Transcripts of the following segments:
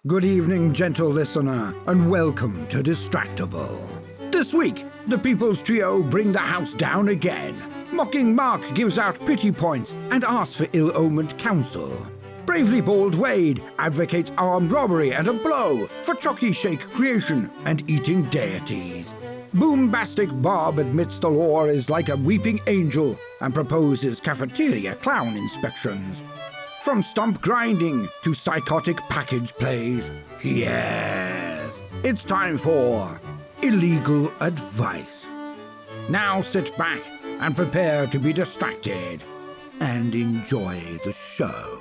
Good evening, gentle listener, and welcome to Distractible. This week, the People's Trio bring the house down again. Mocking Mark gives out pity points and asks for ill-omened counsel. Bravely Bold Wade advocates armed robbery and a blow for Chucky Shake creation and eating deities. Boombastic Bob admits the law is like a weeping angel and proposes cafeteria clown inspections. From stump grinding to psychotic package plays, yes, it's time for illegal advice. Now sit back and prepare to be distracted and enjoy the show.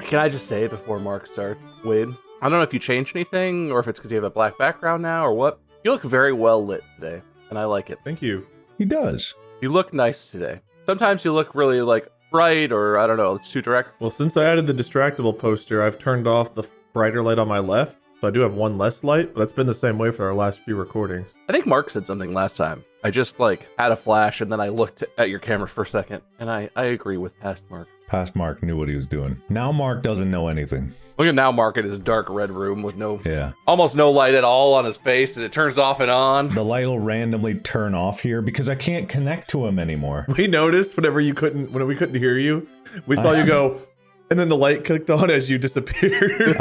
Can I just say before Mark starts, Wade, I don't know if you changed anything or if it's because you have a black background now or what. You look very well lit today, and I like it. Thank you. He does. You look nice today. Sometimes you look really bright or I don't know, it's too direct. Well, since I added the Distractible poster, I've turned off the brighter light on my left, so I do have one less light, but that's been the same way for our last few recordings. I think Mark said something last time. I just had a flash and then I looked at your camera for a second, and I agree with past Mark. Past Mark knew what he was doing. Now Mark doesn't know anything. Look at now Mark in his dark red room with almost no light at all on his face, and it turns off and on. The light will randomly turn off here because I can't connect to him anymore. We noticed when we couldn't hear you, we saw you go, and then the light clicked on as you disappeared.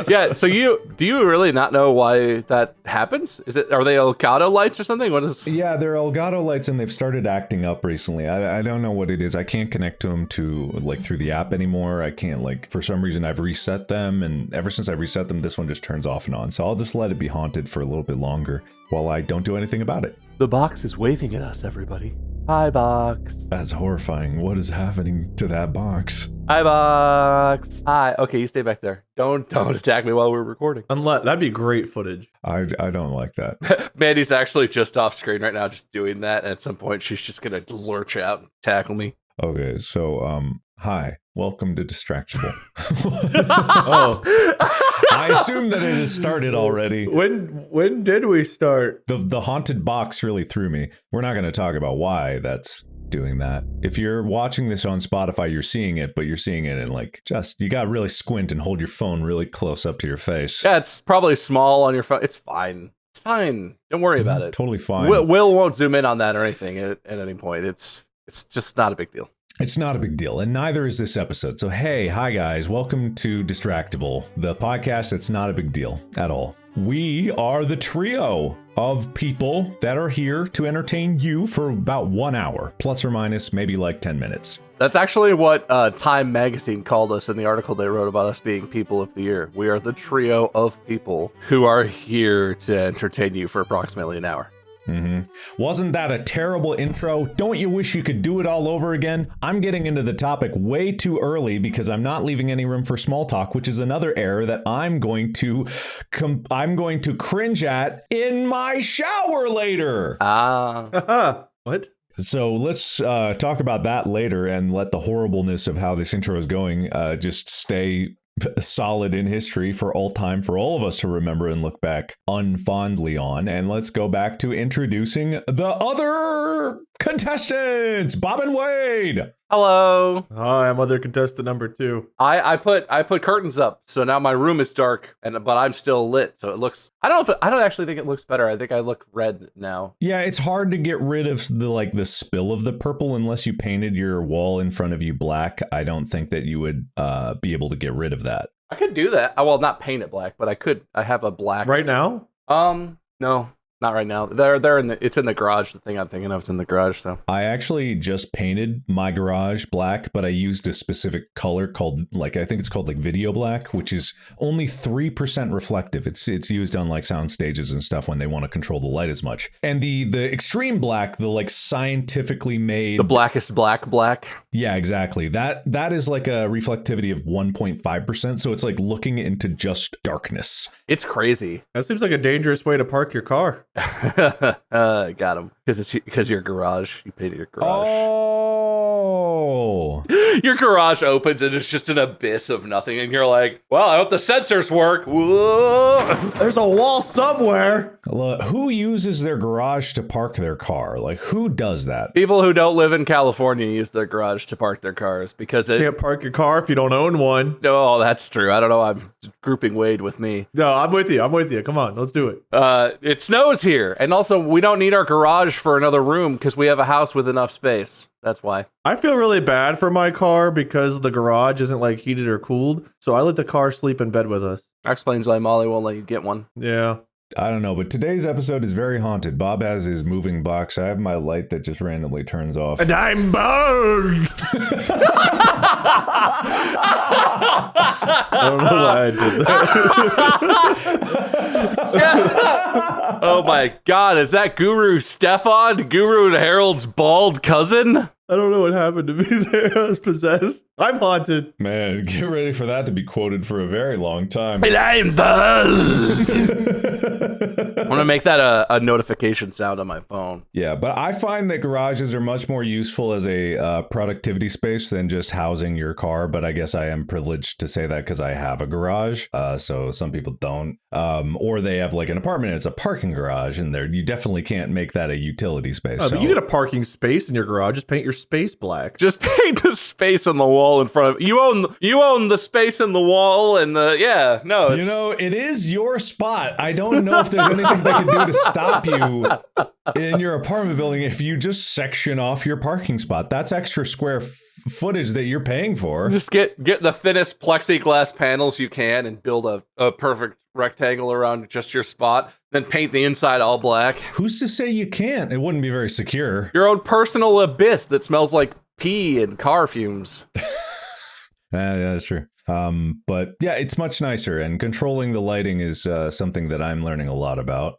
Yeah, so do you really not know why that happens? Are they Elgato lights or something? What is? Yeah, they're Elgato lights and they've started acting up recently. I don't know what it is. I can't connect to them through the app anymore. I can't for some reason I've reset them, and ever since I reset them, this one just turns off and on. So I'll just let it be haunted for a little bit longer while I don't do anything about it. The box is waving at us, everybody. Hi, box. That's horrifying. What is happening to that box? Hi, box. Hi. Okay, you stay back there. Don't attack me while we're recording. Unless that'd be great footage. I don't like that. Mandy's actually just off screen right now, just doing that. And at some point, she's just gonna lurch out and tackle me. Okay, so hi, welcome to Distractible. Oh, I assume that it has started already. when did we start? The haunted box really threw me. We're not going to talk about why that's doing that. If you're watching this on Spotify, you're seeing it, but you're seeing it in you got to really squint and hold your phone really close up to your face. Yeah, it's probably small on your phone. It's fine. It's fine. Don't worry about it. Totally fine. Will won't zoom in on that or anything at any point. It's just not a big deal. It's not a big deal, and neither is this episode. So hi guys, welcome to Distractible, the podcast that's not a big deal at all. We are the trio of people that are here to entertain you for about 1 hour, plus or minus maybe 10 minutes. That's actually what Time Magazine called us in the article they wrote about us being People of the Year. We are the trio of people who are here to entertain you for approximately an hour. Mm-hmm. Wasn't that a terrible intro? Don't you wish you could do it all over again? I'm getting into the topic way too early because I'm not leaving any room for small talk, which is another error that I'm going to cringe at in my shower later. What? So let's talk about that later and let the horribleness of how this intro is going just stay solid in history for all time for all of us to remember and look back unfondly on. And let's go back to introducing the other contestants, Bob and Wade. Hello. Hi, I'm other contestant number 2. I put curtains up, so now my room is dark, but I'm still lit, so it looks. I don't actually think it looks better. I think I look red now. Yeah, it's hard to get rid of the spill of the purple unless you painted your wall in front of you black. I don't think that you would be able to get rid of that. I could do that. Well, not paint it black, but I could. I have a black. Right now? No. Not right now. It's in the garage. The thing I'm thinking of is in the garage. So I actually just painted my garage black, but I used a specific color called I think it's called video black, which is only 3% reflective. It's used on sound stages and stuff when they want to control the light as much. And the extreme black, the scientifically made, the blackest black. Yeah, exactly. That is a reflectivity of 1.5%. So it's looking into just darkness. It's crazy. That seems like a dangerous way to park your car. Got him. Because your garage. You painted your garage. Oh. Your garage opens and it's just an abyss of nothing, and you're like, well, I hope the sensors work. Whoa. There's a wall somewhere. Look, who uses their garage to park their car? Like, who does that? People who don't live in California use their garage to park their cars because it... Can't park your car if you don't own one. Oh, that's true. I don't know. I'm grouping Wade with me. No, I'm with you. Come on, let's do it. It snows here. And also, we don't need our garage for another room because we have a house with enough space. That's why. I feel really bad for my car because the garage isn't like heated or cooled. So I let the car sleep in bed with us. That explains why Molly won't let you get one. Yeah. I don't know, but today's episode is very haunted. Bob has his moving box. I have my light that just randomly turns off. And I'm burned. I don't know why I did that. Oh my God, is that Guru Stefan? Guru and Harold's bald cousin? I don't know what happened to me there. I was possessed. I'm haunted. Man, get ready for that to be quoted for a very long time. And I'm bald. I want to make that a notification sound on my phone. Yeah, but I find that garages are much more useful as a productivity space than just housing your car. But I guess I am privileged to say that because I have a garage. So some people don't. Or they have like an apartment and it's a parking garage, and there you definitely can't make that a utility space. But you get a parking space in your garage. Just paint your space black. Just paint the space on the wall in front of you. Own the space in the wall and the You know, it is your spot. I don't know if there's anything they can do to stop you in your apartment building if you just section off your parking spot. That's extra square footage that you're paying for. Just get the thinnest plexiglass panels you can and build a perfect rectangle around just your spot. Then paint the inside all black. Who's to say you can't? It wouldn't be very secure. Your own personal abyss that smells like pee and car fumes. Yeah, that's true. But yeah, it's much nicer, and controlling the lighting is something that I'm learning a lot about,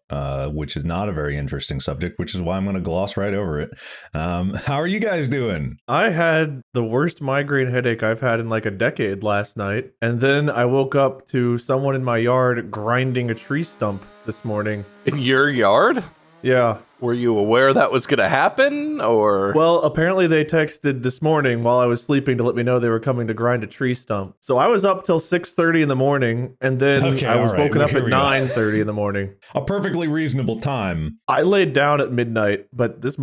which is not a very interesting subject, which is why I'm going to gloss right over it. How are you guys doing? I had the worst migraine headache I've had in like a decade last night, and then I woke up to someone in my yard grinding a tree stump this morning. In your yard? Yeah. Were you aware that was going to happen, or? Well, apparently they texted this morning while I was sleeping to let me know they were coming to grind a tree stump. So I was up till 6:30 in the morning, and then I was woken up at 9:30 in the morning. A perfectly reasonable time. I laid down at midnight, but this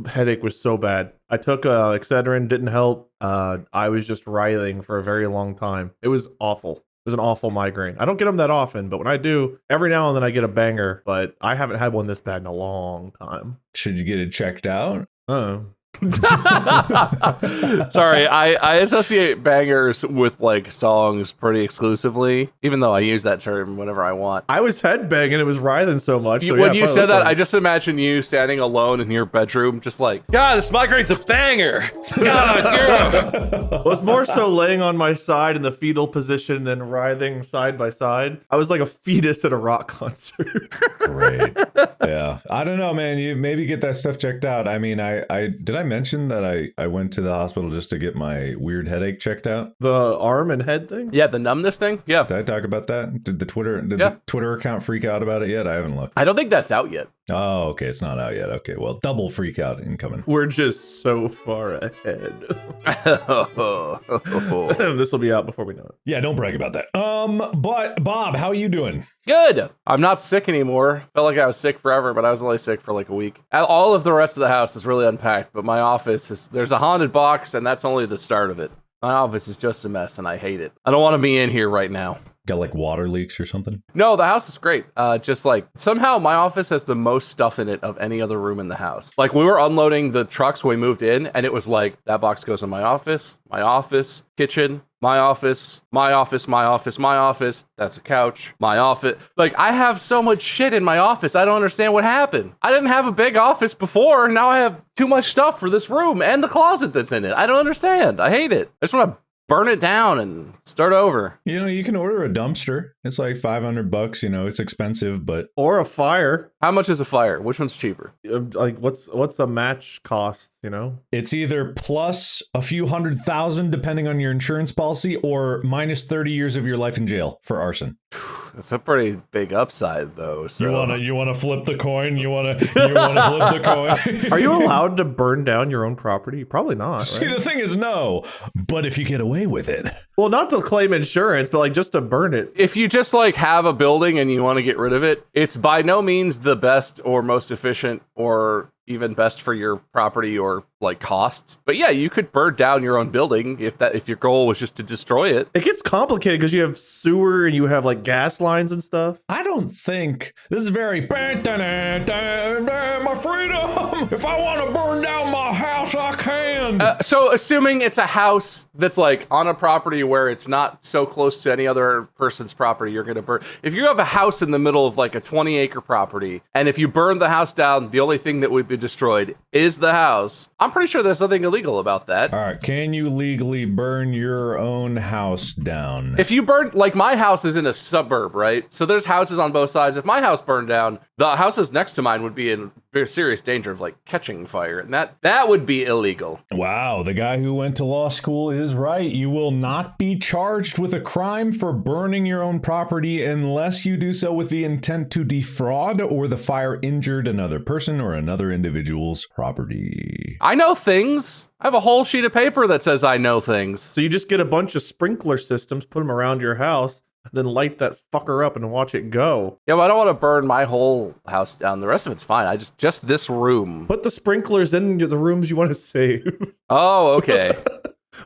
headache was so bad. I took Excedrin, didn't help. I was just writhing for a very long time. It was awful. It was an awful migraine. I don't get them that often, but when I do, every now and then I get a banger, but I haven't had one this bad in a long time. Should you get it checked out? Sorry, I associate bangers with like songs pretty exclusively, even though I use that term whenever I want. I was headbanging, it was writhing so much. So when you said that, I just imagine you standing alone in your bedroom, just like, God, this migraine's a banger. God, yeah. I was more so laying on my side in the fetal position than writhing side by side. I was like a fetus at a rock concert. Great. Yeah. I don't know, man. You maybe get that stuff checked out. I mean, I did I mention that I went to the hospital just to get my weird headache checked out? The arm and head thing? Yeah, the numbness thing? Yeah. Did I talk about that? Did the Twitter account freak out about it yet? I haven't looked. I don't think that's out yet. Oh, okay. It's not out yet. Okay. Well, double freak out incoming. We're just so far ahead. This will be out before we know it. Yeah, don't brag about that. But Bob, how are you doing? Good. I'm not sick anymore. Felt like I was sick forever, but I was only sick for like a week. All of the rest of the house is really unpacked, but my office there's a haunted box, and that's only the start of it. My office is just a mess, and I hate it. I don't want to be in here right now. Got like water leaks or something? No, the house is great. Just like somehow my office has the most stuff in it of any other room in the house. Like we were unloading the trucks when we moved in, and it was like that box goes in my office, kitchen, my office, my office, my office, my office. That's a couch, my office. Like I have so much shit in my office. I don't understand what happened. I didn't have a big office before. Now I have too much stuff for this room and the closet that's in it. I don't understand. I hate it. I just want to burn it down and start over. You know, you can order a dumpster. It's like $500. You know, it's expensive, but or a fire. How much is a fire? Which one's cheaper? Like what's a match cost? You know, it's either plus a few $100,000 depending on your insurance policy, or minus 30 years of your life in jail for arson. It's a pretty big upside, though. So. You wanna flip the coin? You wanna flip the coin? Are you allowed to burn down your own property? Probably not. See, Right? the thing is, no. But if you get away with it, Well, not to claim insurance, but like just to burn it. If you just like have a building and you want to get rid of it, it's by no means the best or most efficient or even best for your property or like costs. But yeah, you could burn down your own building if your goal was just to destroy it. It gets complicated because you have sewer and you have like gas lines and stuff. I don't think this is very. My freedom. If I want to burn down my house, I can. So assuming it's a house that's like on a property where it's not so close to any other person's property, you're going to burn. If you have a house in the middle of like a 20-acre property, and if you burn the house down, the only thing that would be destroyed is the house. I'm pretty sure there's nothing illegal about that. All right, can you legally burn your own house down? If you burn, like my house is in a suburb, right? So there's houses on both sides. If my house burned down, the houses next to mine would be in very serious danger of like catching fire, and that would be illegal. Wow, the guy who went to law school is right. You will not be charged with a crime for burning your own property unless you do so with the intent to defraud or the fire injured another person or another individual's property. I know things. I have a whole sheet of paper that says I know things. So you just get a bunch of sprinkler systems, put them around your house, then light that fucker up and watch it go. Yeah, but I don't want to burn my whole house down. The rest of it's fine. I just this room. Put the sprinklers in the rooms you want to save. Oh, okay.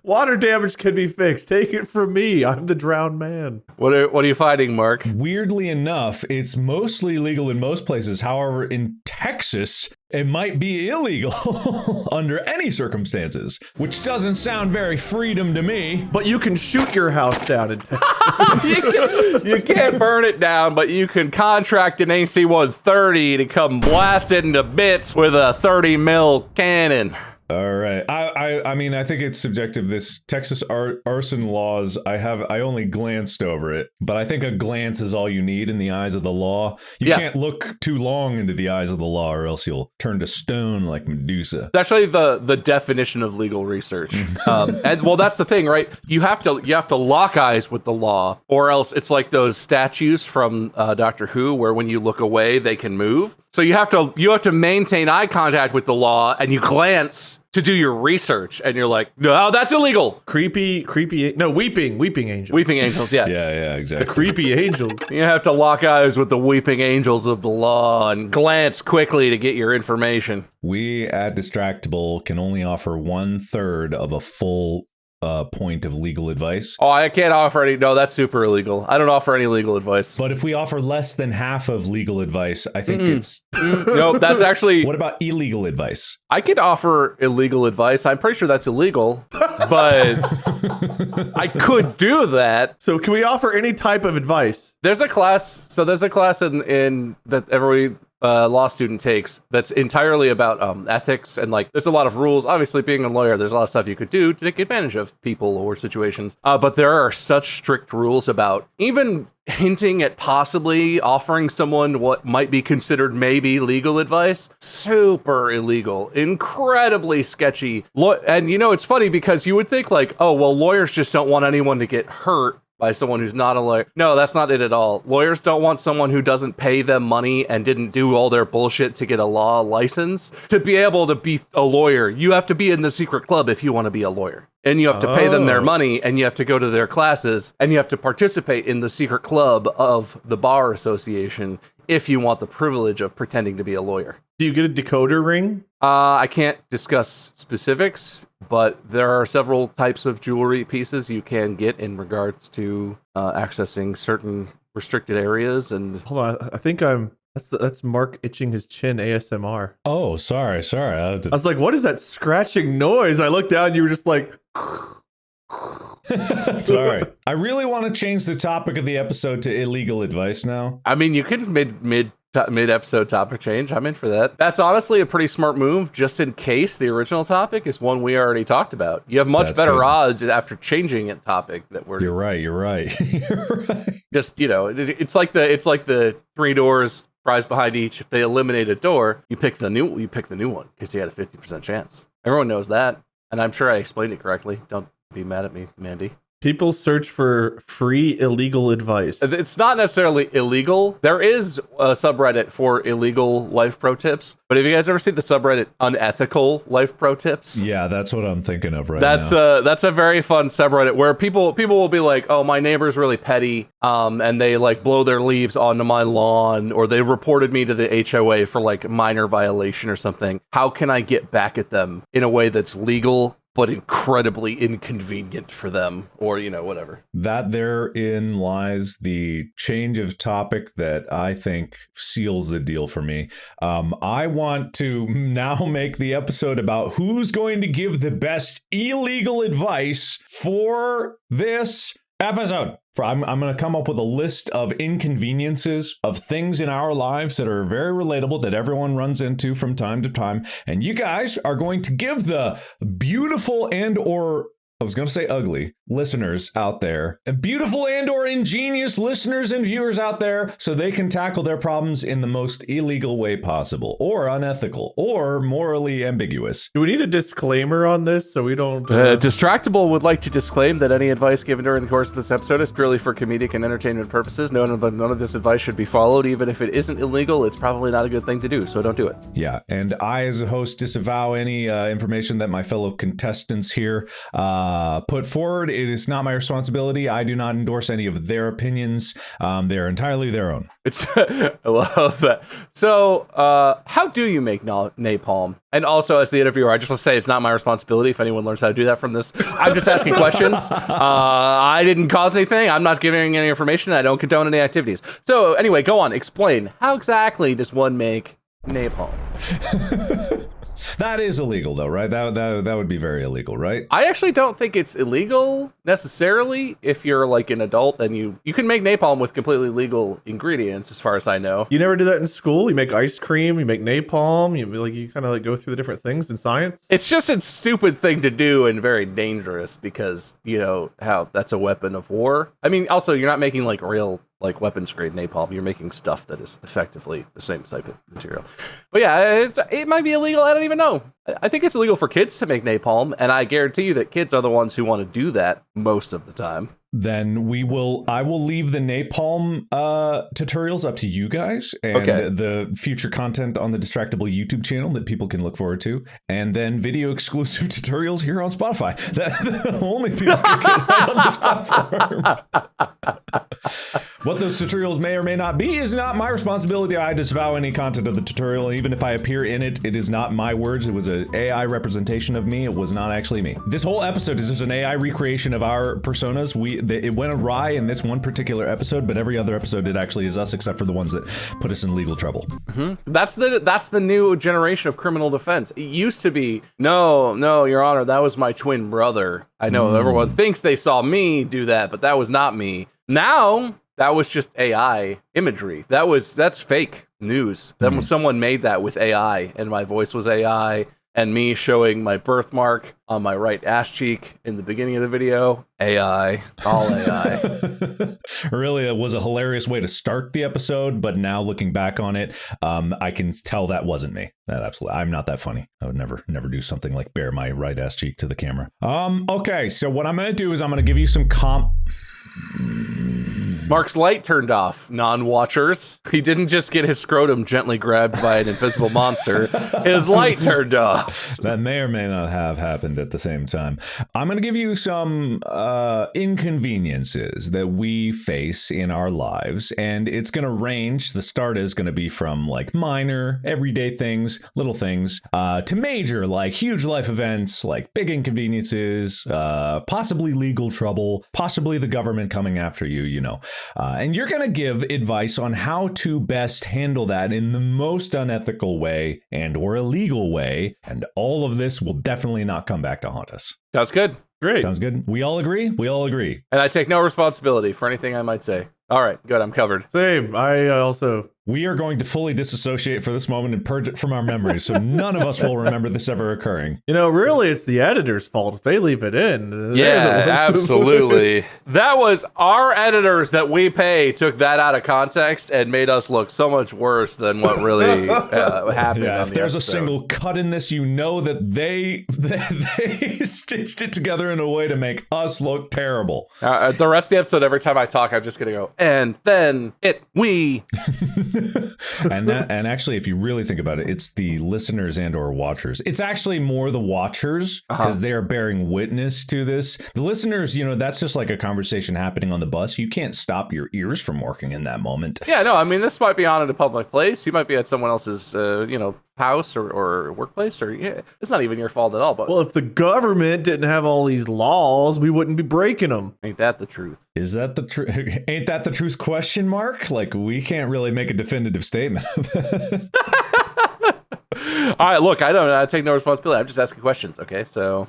Water damage can be fixed. Take it from me. I'm the drowned man. What are you finding, Mark? Weirdly enough, it's mostly legal in most places. However, in Texas, it might be illegal under any circumstances, which doesn't sound very freedom to me. But you can shoot your house down in Texas. You can't burn it down, but you can contract an AC-130 to come blast it into bits with a 30 mil cannon. All right. I mean, I think it's subjective. This Texas arson laws, I only glanced over it, but I think a glance is all you need in the eyes of the law. You can't look too long into the eyes of the law or else you'll turn to stone like Medusa. It's actually the definition of legal research. And well, that's the thing, right? You have to lock eyes with the law, or else it's like those statues from Doctor Who where when you look away, they can move. So you have to maintain eye contact with the law, and you glance to do your research, and you're like, no, that's illegal. Weeping angels. Weeping angels, yeah. Yeah, exactly. The creepy angels. You have to lock eyes with the weeping angels of the law and glance quickly to get your information. We at Distractible can only offer 1/3 of a full point of legal advice. Oh, I can't offer any. No, that's super illegal. I don't offer any legal advice. But if we offer less than half of legal advice, I think it's... No, that's actually... What about illegal advice? I could offer illegal advice. I'm pretty sure that's illegal, but I could do that. So can we offer any type of advice? There's a class in that every law student takes that's entirely about ethics, and like there's a lot of rules. Obviously, being a lawyer, there's a lot of stuff you could do to take advantage of people or situations. But there are such strict rules about even hinting at possibly offering someone what might be considered maybe legal advice. Super illegal, incredibly sketchy. And it's funny because you would think like, oh, well, lawyers just don't want anyone to get hurt by someone who's not a lawyer. No, that's not it at all. Lawyers don't want someone who doesn't pay them money and didn't do all their bullshit to get a law license to be able to be a lawyer. You have to be in the secret club if you want to be a lawyer. And you have to pay them their money, and you have to go to their classes, and you have to participate in the secret club of the bar association if you want the privilege of pretending to be a lawyer. Do you get a decoder ring? I can't discuss specifics, but there are several types of jewelry pieces you can get in regards to accessing certain restricted areas. And hold on, I think that's Mark itching his chin ASMR. Oh, sorry. I was like, what is that scratching noise? I looked down and you were just like... Sorry. I really want to change the topic of the episode to illegal advice now. I mean, you could mid-episode topic change. I'm in for that. That's honestly a pretty smart move, just in case the original topic is one we already talked about. You have much better odds after changing a topic that we're... You're right. You're right. Just, it's like the 3 doors, prize behind each. If they eliminate a door, you pick the new one because you had a 50% chance. Everyone knows that, and I'm sure I explained it correctly. Don't be mad at me, Mandy. People search for free illegal advice. It's not necessarily illegal. There is a subreddit for illegal life pro tips, but have you guys ever seen the subreddit unethical life pro tips? Yeah, that's what I'm thinking of now. That's a very fun subreddit where people will be like, oh, my neighbor's really petty, and they like blow their leaves onto my lawn, or they reported me to the HOA for like minor violation or something. How can I get back at them in a way that's legal but incredibly inconvenient for them, or, you know, whatever. That therein lies the change of topic that I think seals the deal for me. I want to now make the episode about who's going to give the best illegal advice for this episode. I'm going to come up with a list of inconveniences of things in our lives that are very relatable that everyone runs into from time to time. And you guys are going to give the beautiful and or I was going to say ugly listeners out there, and beautiful and or ingenious listeners and viewers out there, so they can tackle their problems in the most illegal way possible, or unethical, or morally ambiguous. Do we need a disclaimer on this so we don't... Distractible would like to disclaim that any advice given during the course of this episode is purely for comedic and entertainment purposes. None of this advice should be followed. Even if it isn't illegal, it's probably not a good thing to do, so don't do it. Yeah, and I, as a host, disavow any information that my fellow contestants here put forward. It is not my responsibility. I do not endorse any of their opinions. They're entirely their own. I love that. So, how do you make napalm? And also, as the interviewer, I just want to say it's not my responsibility if anyone learns how to do that from this. I'm just asking questions. I didn't cause anything. I'm not giving any information. I don't condone any activities. So, anyway, go on. Explain. How exactly does one make napalm? That is illegal, though, right? That would be very illegal, right? I actually don't think it's illegal necessarily if you're like an adult and you can make napalm with completely legal ingredients, as far as I know. You never do that in school? You make ice cream, you make napalm, you kind of like go through the different things in science? It's just a stupid thing to do and very dangerous because, you know, how that's a weapon of war. I mean, also, you're not making like real like weapons grade napalm. You're making stuff that is effectively the same type of material. But yeah, it might be illegal. I don't even know. I think it's illegal for kids to make napalm, and I guarantee you that kids are the ones who want to do that most of the time. Then I will leave the napalm tutorials up to you guys and the future content on the Distractible YouTube channel that people can look forward to, and then video exclusive tutorials here on Spotify that only people can get right on this platform. What those tutorials may or may not be is not my responsibility. I disavow any content of the tutorial. Even if I appear in it, it is not my words. It was an AI representation of me. It was not actually me. This whole episode is just an AI recreation of our personas. It went awry in this one particular episode, but every other episode it actually is us, except for the ones that put us in legal trouble. Mm-hmm. That's the new generation of criminal defense. It used to be, no, Your Honor, that was my twin brother. I know everyone thinks they saw me do that, but that was not me. Now, that was just AI imagery. That's fake news. Someone made that with AI, and my voice was AI, and me showing my birthmark on my right ass cheek in the beginning of the video, AI, all AI. Really, it was a hilarious way to start the episode, but now looking back on it, I can tell that wasn't me. That absolutely, I'm not that funny. I would never do something like bare my right ass cheek to the camera. Okay, so what I'm gonna do is I'm gonna give you some Mark's light turned off, non-watchers. He didn't just get his scrotum gently grabbed by an invisible monster. His light turned off. That may or may not have happened at the same time. I'm going to give you some inconveniences that we face in our lives, and it's going to range. The start is going to be from like minor, everyday things, little things, to major, like huge life events, like big inconveniences, possibly legal trouble, possibly the government coming after you, you know. And you're going to give advice on how to best handle that in the most unethical way and or illegal way. And all of this will definitely not come back to haunt us. Sounds good. Great. Sounds good. We all agree? We all agree. And I take no responsibility for anything I might say. All right, good. I'm covered. Same. I also. We are going to fully disassociate for this moment and purge it from our memories, so none of us will remember this ever occurring. Really, it's the editor's fault if they leave it in. Yeah, absolutely. That was our editors that we pay took that out of context and made us look so much worse than what really happened. Yeah, On if the there's a episode. single cut in this, you know that they stitched it together in a way to make us look terrible. The rest of the episode, every time I talk, I'm just gonna go, and then we. and actually, if you really think about it, it's the listeners and or watchers. It's actually more the watchers because they are bearing witness to this. The listeners, that's just like a conversation happening on the bus. You can't stop your ears from working in that moment. Yeah, no, I mean, this might be on in a public place. You might be at someone else's, house or workplace, or it's not even your fault at all. But Well, if the government didn't have all these laws, we wouldn't be breaking them. ain't that the truth? Is that the truth? Ain't that the truth? Question mark? Like, we can't really make a definitive statement. All right, look, I take no responsibility. I'm just asking questions. Okay, so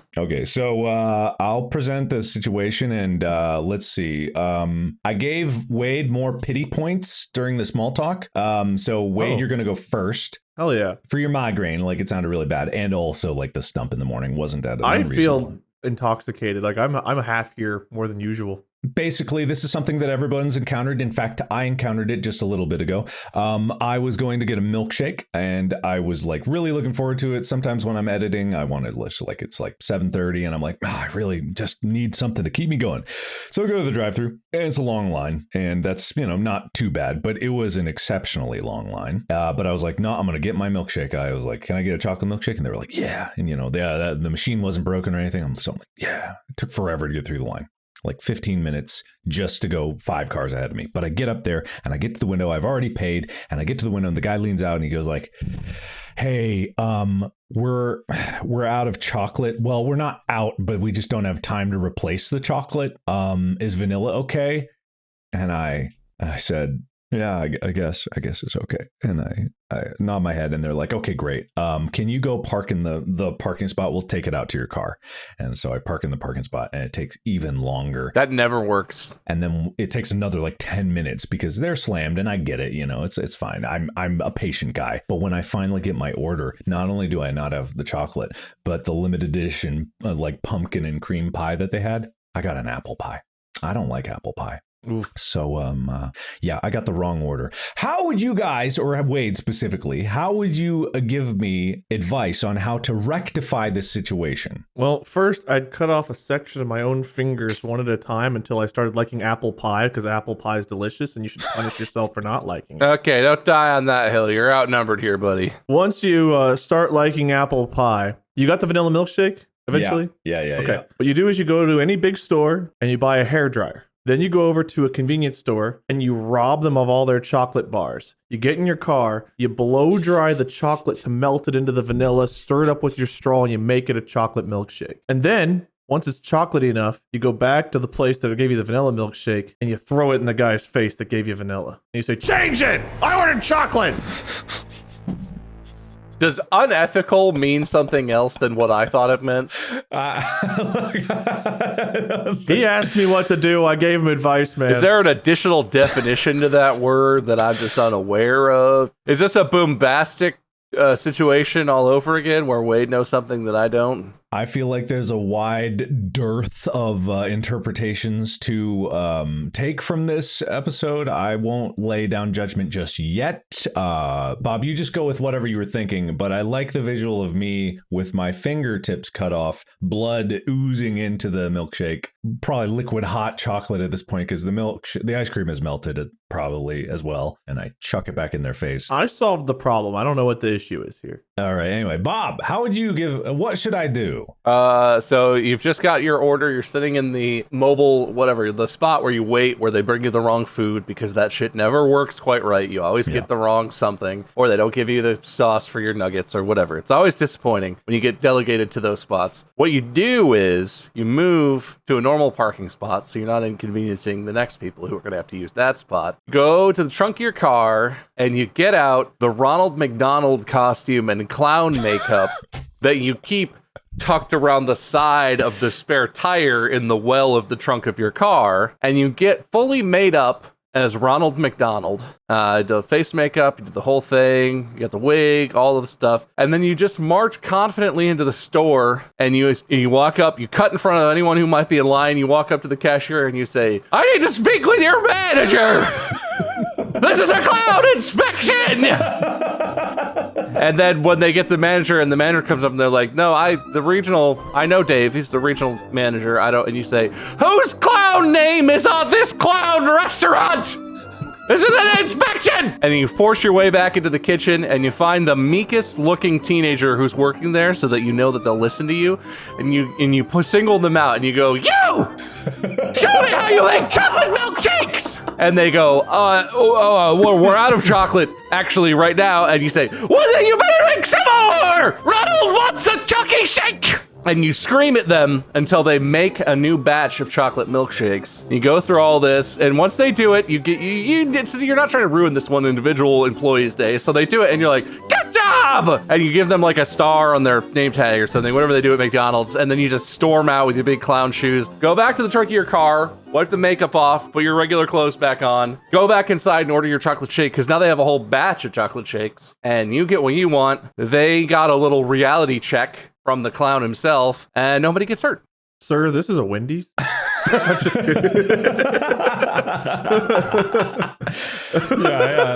I'll present the situation and let's see. I gave Wade more pity points during the small talk. So Wade, you're gonna go first. Hell yeah. For your migraine, like it sounded really bad, and also like the stump in the morning wasn't that. I unreasonable. feel intoxicated. Like I'm a half here more than usual. Basically, this is something that everyone's encountered. In fact, I encountered it just a little bit ago. I was going to get a milkshake, and I was like really looking forward to it. Sometimes when I'm editing, I wanted like it's like 7:30, and I'm like, I really just need something to keep me going. So I go to the drive-thru, and it's a long line, and that's not too bad, but it was an exceptionally long line. But I was like, no, I'm gonna get my milkshake. I was like, can I get a chocolate milkshake? And they were like, yeah. And the machine wasn't broken or anything. So I'm like, yeah. It took forever to get through the line. Like 15 minutes just to go 5 cars ahead of me. But I get up there and I get to the window. I've already paid, and I get to the window and the guy leans out and he goes like, hey, we're out of chocolate. Well, we're not out, but we just don't have time to replace the chocolate. Is vanilla okay? And I said, yeah, I guess it's okay. And I nod my head and they're like, okay, great. Can you go park in the parking spot? We'll take it out to your car. And so I park in the parking spot and it takes even longer. That never works. And then it takes another like 10 minutes because they're slammed, and I get it. It's fine. I'm a patient guy. But when I finally get my order, not only do I not have the chocolate, but the limited edition like pumpkin and cream pie that they had, I got an apple pie. I don't like apple pie. Oof. So, I got the wrong order. How would you guys, or Wade specifically, how would you give me advice on how to rectify this situation? Well, first, I'd cut off a section of my own fingers one at a time until I started liking apple pie, because apple pie is delicious and you should punish yourself for not liking it. Okay, don't die on that hill. You're outnumbered here, buddy. Once you start liking apple pie, you got the vanilla milkshake eventually? Yeah. Okay. What you do is you go to any big store and you buy a hairdryer. Then you go over to a convenience store and you rob them of all their chocolate bars. You get in your car, you blow dry the chocolate to melt it into the vanilla, stir it up with your straw, and you make it a chocolate milkshake. And then, once it's chocolatey enough, you go back to the place that gave you the vanilla milkshake and you throw it in the guy's face that gave you vanilla. And you say, change it! I ordered chocolate! Does unethical mean something else than what I thought it meant? He asked me what to do. I gave him advice, man. Is there an additional definition to that word that I'm just unaware of? Is this a bombastic situation all over again where Wade knows something that I don't? I feel like there's a wide dearth of interpretations to take from this episode. I won't lay down judgment just yet. Bob, you just go with whatever you were thinking, but I like the visual of me with my fingertips cut off, blood oozing into the milkshake, probably liquid hot chocolate at this point because the ice cream is melted probably as well, and I chuck it back in their face. I solved the problem. I don't know what the issue is here. All right, anyway, Bob, how would you what should I do? So you've just got your order. You're sitting in the mobile, whatever, the spot where you wait, where they bring you the wrong food because that shit never works quite right. You always get the wrong something, or they don't give you the sauce for your nuggets or whatever. It's always disappointing when you get delegated to those spots. What you do is you move to a normal parking spot so you're not inconveniencing the next people who are going to have to use that spot. Go to the trunk of your car and you get out the Ronald McDonald costume and clown makeup that you keep tucked around the side of the spare tire in the well of the trunk of your car, and you get fully made up as Ronald McDonald. The face makeup, you did the whole thing, you got the wig, all of the stuff, and then you just march confidently into the store, and you walk up, you cut in front of anyone who might be in line, you walk up to the cashier, and you say, "I need to speak with your manager! This is a clown inspection!" And then when they get the manager, and the manager comes up, and they're like, "No, I know Dave, he's the regional manager, and you say, "Whose clown name is on this clown restaurant? This is an inspection!" And you force your way back into the kitchen, and you find the meekest looking teenager who's working there so that you know that they'll listen to you. And you single them out, and you go, "You! Show me how you make chocolate milkshakes!" And they go, we're out of chocolate actually right now. And you say, "Well, then you better make some more! Ronald wants a Chucky shake!" And you scream at them until they make a new batch of chocolate milkshakes. You go through all this, and once they do it, you're not trying to ruin this one individual employee's day, so they do it, and you're like, "Good job!" And you give them like a star on their name tag or something, whatever they do at McDonald's, and then you just storm out with your big clown shoes, go back to the trunk of your car, wipe the makeup off, put your regular clothes back on, go back inside and order your chocolate shake, because now they have a whole batch of chocolate shakes, and you get what you want. They got a little reality check from the clown himself, and nobody gets hurt. Sir, this is a Wendy's? Yeah,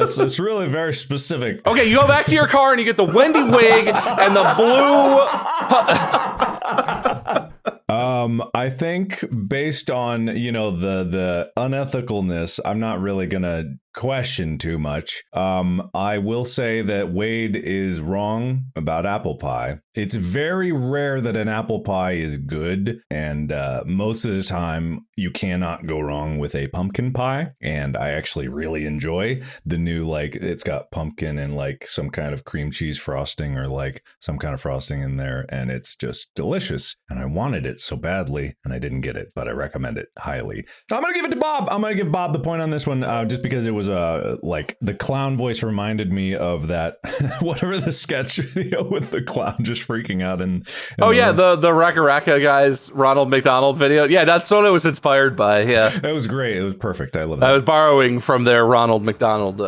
it's really very specific. Okay, you go back to your car and you get the Wendy wig and the blue... I think based on, the unethicalness, I'm not really gonna question too much. I will say that Wade is wrong about apple pie. It's very rare that an apple pie is good, and most of the time you cannot go wrong with a pumpkin pie. And I actually really enjoy the new, it's got pumpkin and some kind of cream cheese frosting or some kind of frosting in there, and it's just delicious. And I wanted it so badly, and I didn't get it, but I recommend it highly. I'm gonna give it to Bob. I'm gonna give Bob the point on this one, just because it was the clown voice reminded me of that whatever the sketch video with the clown just freaking out and the Raka Raka guys Ronald McDonald video. Yeah, that's what it was inspired by. Yeah, it was great. It was perfect. I love it. I was borrowing from their Ronald McDonald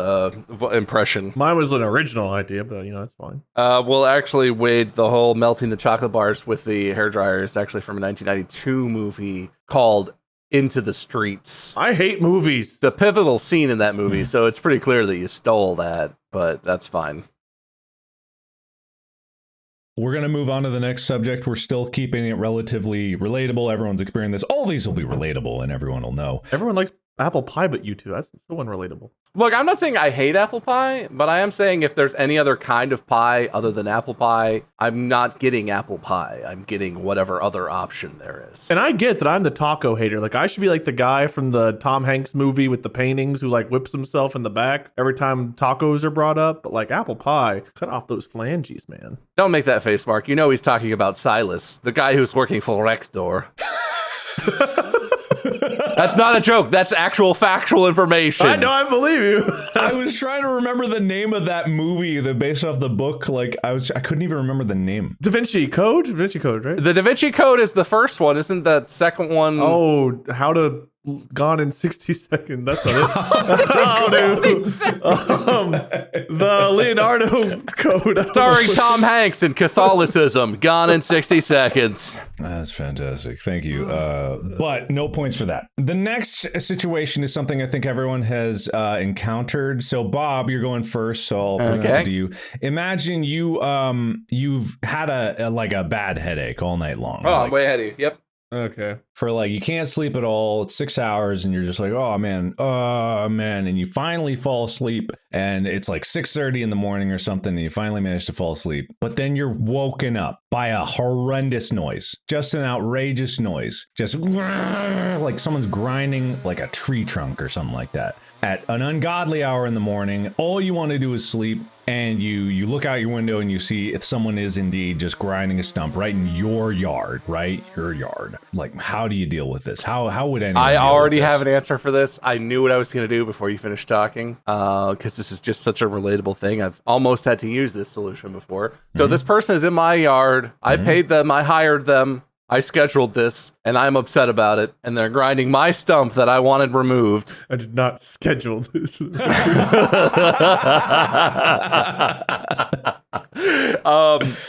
impression. Mine was an original idea, but that's fine. Well, actually, Wade, the whole melting the chocolate bars with the hairdryer is actually from a 1992 movie called Into the Streets. I hate movies. The pivotal scene in that movie, so it's pretty clear that you stole that, but that's fine. We're going to move on to the next subject. We're still keeping it relatively relatable. Everyone's experiencing this. All these will be relatable, and everyone will know. Everyone likes apple pie, but you two. That's so unrelatable. Look, I'm not saying I hate apple pie, but I am saying if there's any other kind of pie other than apple pie, I'm not getting apple pie. I'm getting whatever other option there is. And I get that I'm the taco hater. I should be like the guy from the Tom Hanks movie with the paintings who whips himself in the back every time tacos are brought up. But apple pie, cut off those phalanges, man. Don't make that face, Mark. You know he's talking about Silas, the guy who's working for Rector. That's not a joke. That's actual factual information. I know. I believe you. I was trying to remember the name of that movie that based off the book. I couldn't even remember the name. Da Vinci Code? Da Vinci Code, right? The Da Vinci Code is the first one. Isn't that second one? Oh, how to gone in 60 seconds. That's not it. The Leonardo Code. Starring Tom Hanks in Catholicism. Gone in 60 seconds. That's fantastic. Thank you. But no points for that. The next situation is something I think everyone has encountered. So Bob, you're going first, so I'll bring it to you. Imagine you've had a bad headache all night long. Oh, I'm way ahead of you. Yep. Okay. For you can't sleep at all. It's 6 hours and you're just oh man. And you finally fall asleep and it's 6:30 in the morning or something and you finally manage to fall asleep. But then you're woken up by a horrendous noise, just an outrageous noise. Just like someone's grinding a tree trunk or something like that. At an ungodly hour in the morning, all you want to do is sleep, and you look out your window and you see if someone is indeed just grinding a stump right in your yard, right? Your yard. How do you deal with this? How would anyone I deal already with this? have an answer for this. I knew what I was going to do before you finished talking, because this is just such a relatable thing. I've almost had to use this solution before. So this person is in my yard. I paid them. I hired them. I scheduled this, and I'm upset about it, and they're grinding my stump that I wanted removed. I did not schedule this.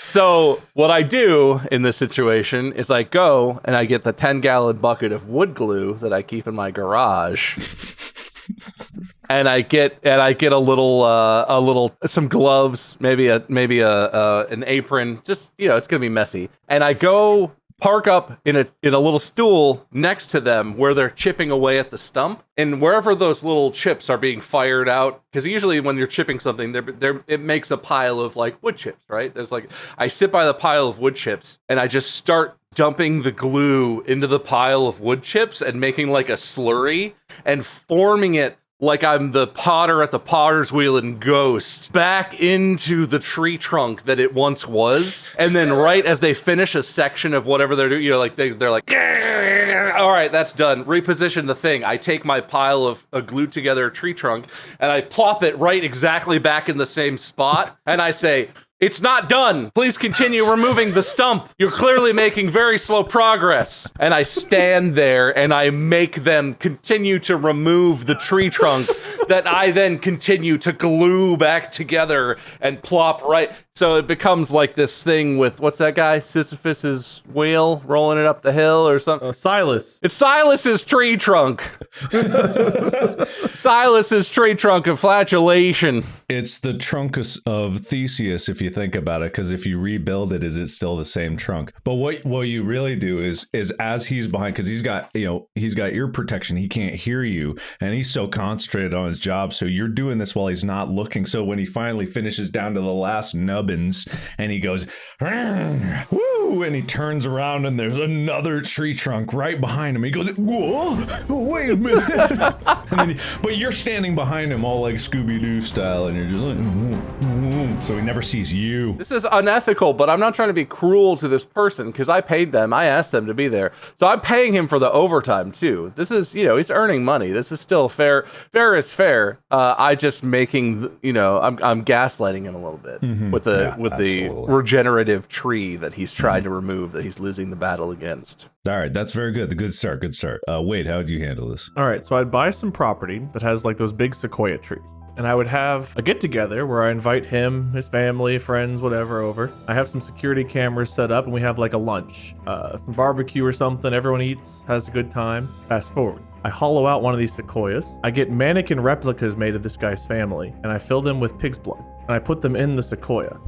So what I do in this situation is I go and I get the 10-gallon bucket of wood glue that I keep in my garage. And I get a little some gloves, maybe an apron. Just, it's gonna be messy. And I go park up in a little stool next to them where they're chipping away at the stump, and wherever those little chips are being fired out, because usually when you're chipping something, it makes a pile of like wood chips, right? I sit by the pile of wood chips and I just start dumping the glue into the pile of wood chips and making like a slurry and forming it like I'm the potter at the potter's wheel in Ghost back into the tree trunk that it once was. And then right as they finish a section of whatever they're doing, they're like, all right, that's done. Reposition the thing. I take my pile of a glued together tree trunk and I plop it right exactly back in the same spot. And I say, it's not done. Please continue removing the stump. You're clearly making very slow progress. And I stand there and I make them continue to remove the tree trunk that I then continue to glue back together and plop right. So it becomes like this thing with, what's that guy? Sisyphus's wheel rolling it up the hill or something? Silas. It's Silas's tree trunk. Silas's tree trunk of flatulation. It's the trunk of Theseus, if you think about it, because if you rebuild it, is it still the same trunk? But what you really do is as he's behind, because he's got ear protection, he can't hear you, and he's so concentrated on his job. So you're doing this while he's not looking. So when he finally finishes down to the last nubbins, and he goes, woo, and he turns around, and there's another tree trunk right behind him. He goes, whoa, wait a minute. But you're standing behind him all like Scooby-Doo style, and you're just like, so he never sees you. This is unethical, but I'm not trying to be cruel to this person because I paid them. I asked them to be there. So I'm paying him for the overtime too. This is, he's earning money. This is still fair. Fair is fair. I just making, I'm gaslighting him a little bit with the regenerative tree that he's trying to remove, that he's losing the battle against. All right, that's very good. The good start. Wade, how would you handle this? All right, so I'd buy some property that has like those big sequoia trees. And I would have a get-together where I invite him, his family, friends, whatever over. I have some security cameras set up, and we have like a lunch, some barbecue or something. Everyone eats, has a good time. Fast forward. I hollow out one of these sequoias. I get mannequin replicas made of this guy's family, and I fill them with pig's blood. And I put them in the sequoia.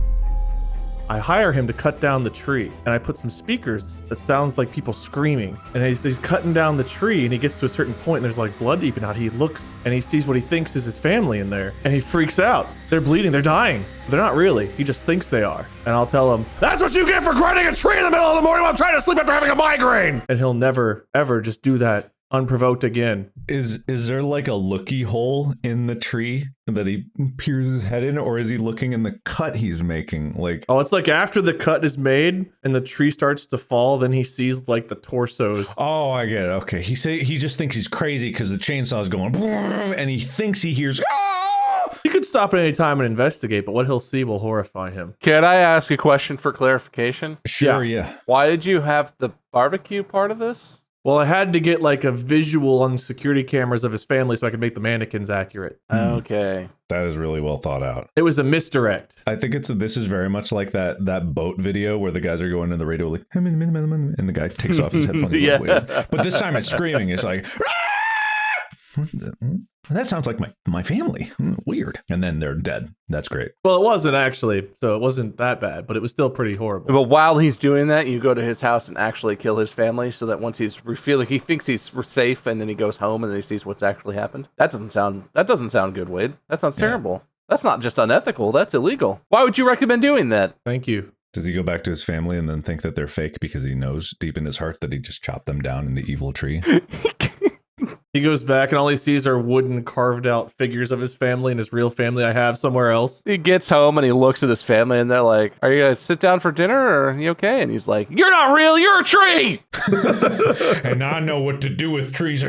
I hire him to cut down the tree, and I put some speakers that sounds like people screaming. And he's cutting down the tree, and he gets to a certain point, and there's like blood deep out. He looks, and he sees what he thinks is his family in there, and he freaks out. They're bleeding. They're dying. They're not really. He just thinks they are. And I'll tell him, that's what you get for grinding a tree in the middle of the morning while I'm trying to sleep after having a migraine. And he'll never, ever just do that unprovoked again. Is there like a looky hole in the tree that he peers his head in, or is he looking in the cut he's making? Like, oh, it's like after the cut is made and the tree starts to fall, then he sees like the torsos. Oh, I get it. Okay, he just thinks he's crazy because the chainsaw's going, and he thinks he hears. He could stop at any time and investigate, but what he'll see will horrify him. Can I ask a question for clarification? Sure, yeah. Why did you have the barbecue part of this? Well, I had to get like a visual on security cameras of his family so I could make the mannequins accurate. Okay. That is really well thought out. It was a misdirect. I think this is very much like that boat video where the guys are going in the radio like, and the guy takes off his headphones. Yeah. But this time it's screaming. It's like, that sounds like my family. Weird. And then they're dead. That's great. Well, it wasn't actually, so it wasn't that bad, but it was still pretty horrible. But while he's doing that, you go to his house and actually kill his family so that once he's feeling, he thinks he's safe, and then he goes home and then he sees what's actually happened. That doesn't sound good, Wade. That sounds terrible. That's not just unethical. That's illegal. Why would you recommend doing that? Thank you. Does he go back to his family and then think that they're fake because he knows deep in his heart that he just chopped them down in the evil tree? He goes back and all he sees are wooden carved out figures of his family and his real family I have somewhere else. He gets home and he looks at his family and they're like, are you going to sit down for dinner or are you okay? And he's like, you're not real, you're a tree! And I know what to do with trees.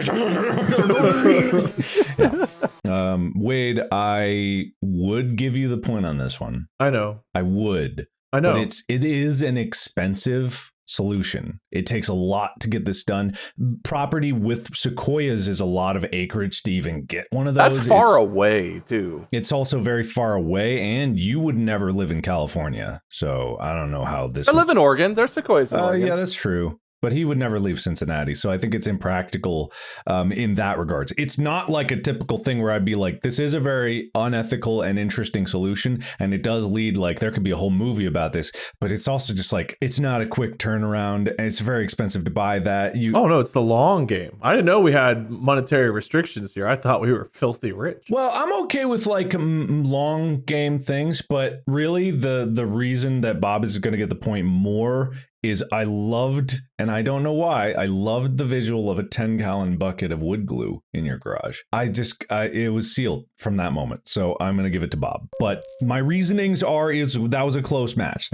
Wade, I would give you the point on this one. I know. I would. I know. But it is an expensive solution. It takes a lot to get this done. Property with sequoias is a lot of acreage to even get one of those. That's far away, too. It's also very far away, and you would never live in California. So I don't know how this... I live in Oregon. There's sequoias in Oregon. Yeah, that's true. But he would never leave Cincinnati. So I think it's impractical in that regards. It's not like a typical thing where I'd be like, this is a very unethical and interesting solution. And it does lead, like, there could be a whole movie about this. But it's also just like, it's not a quick turnaround. And it's very expensive to buy that. Oh, no, it's the long game. I didn't know we had monetary restrictions here. I thought we were filthy rich. Well, I'm okay with like long game things. But really, the reason that Bob is going to get the point more is I loved, and I don't know why, I loved the visual of a 10-gallon bucket of wood glue in your garage. It was sealed from that moment. So I'm going to give it to Bob. But my reasonings that was a close match.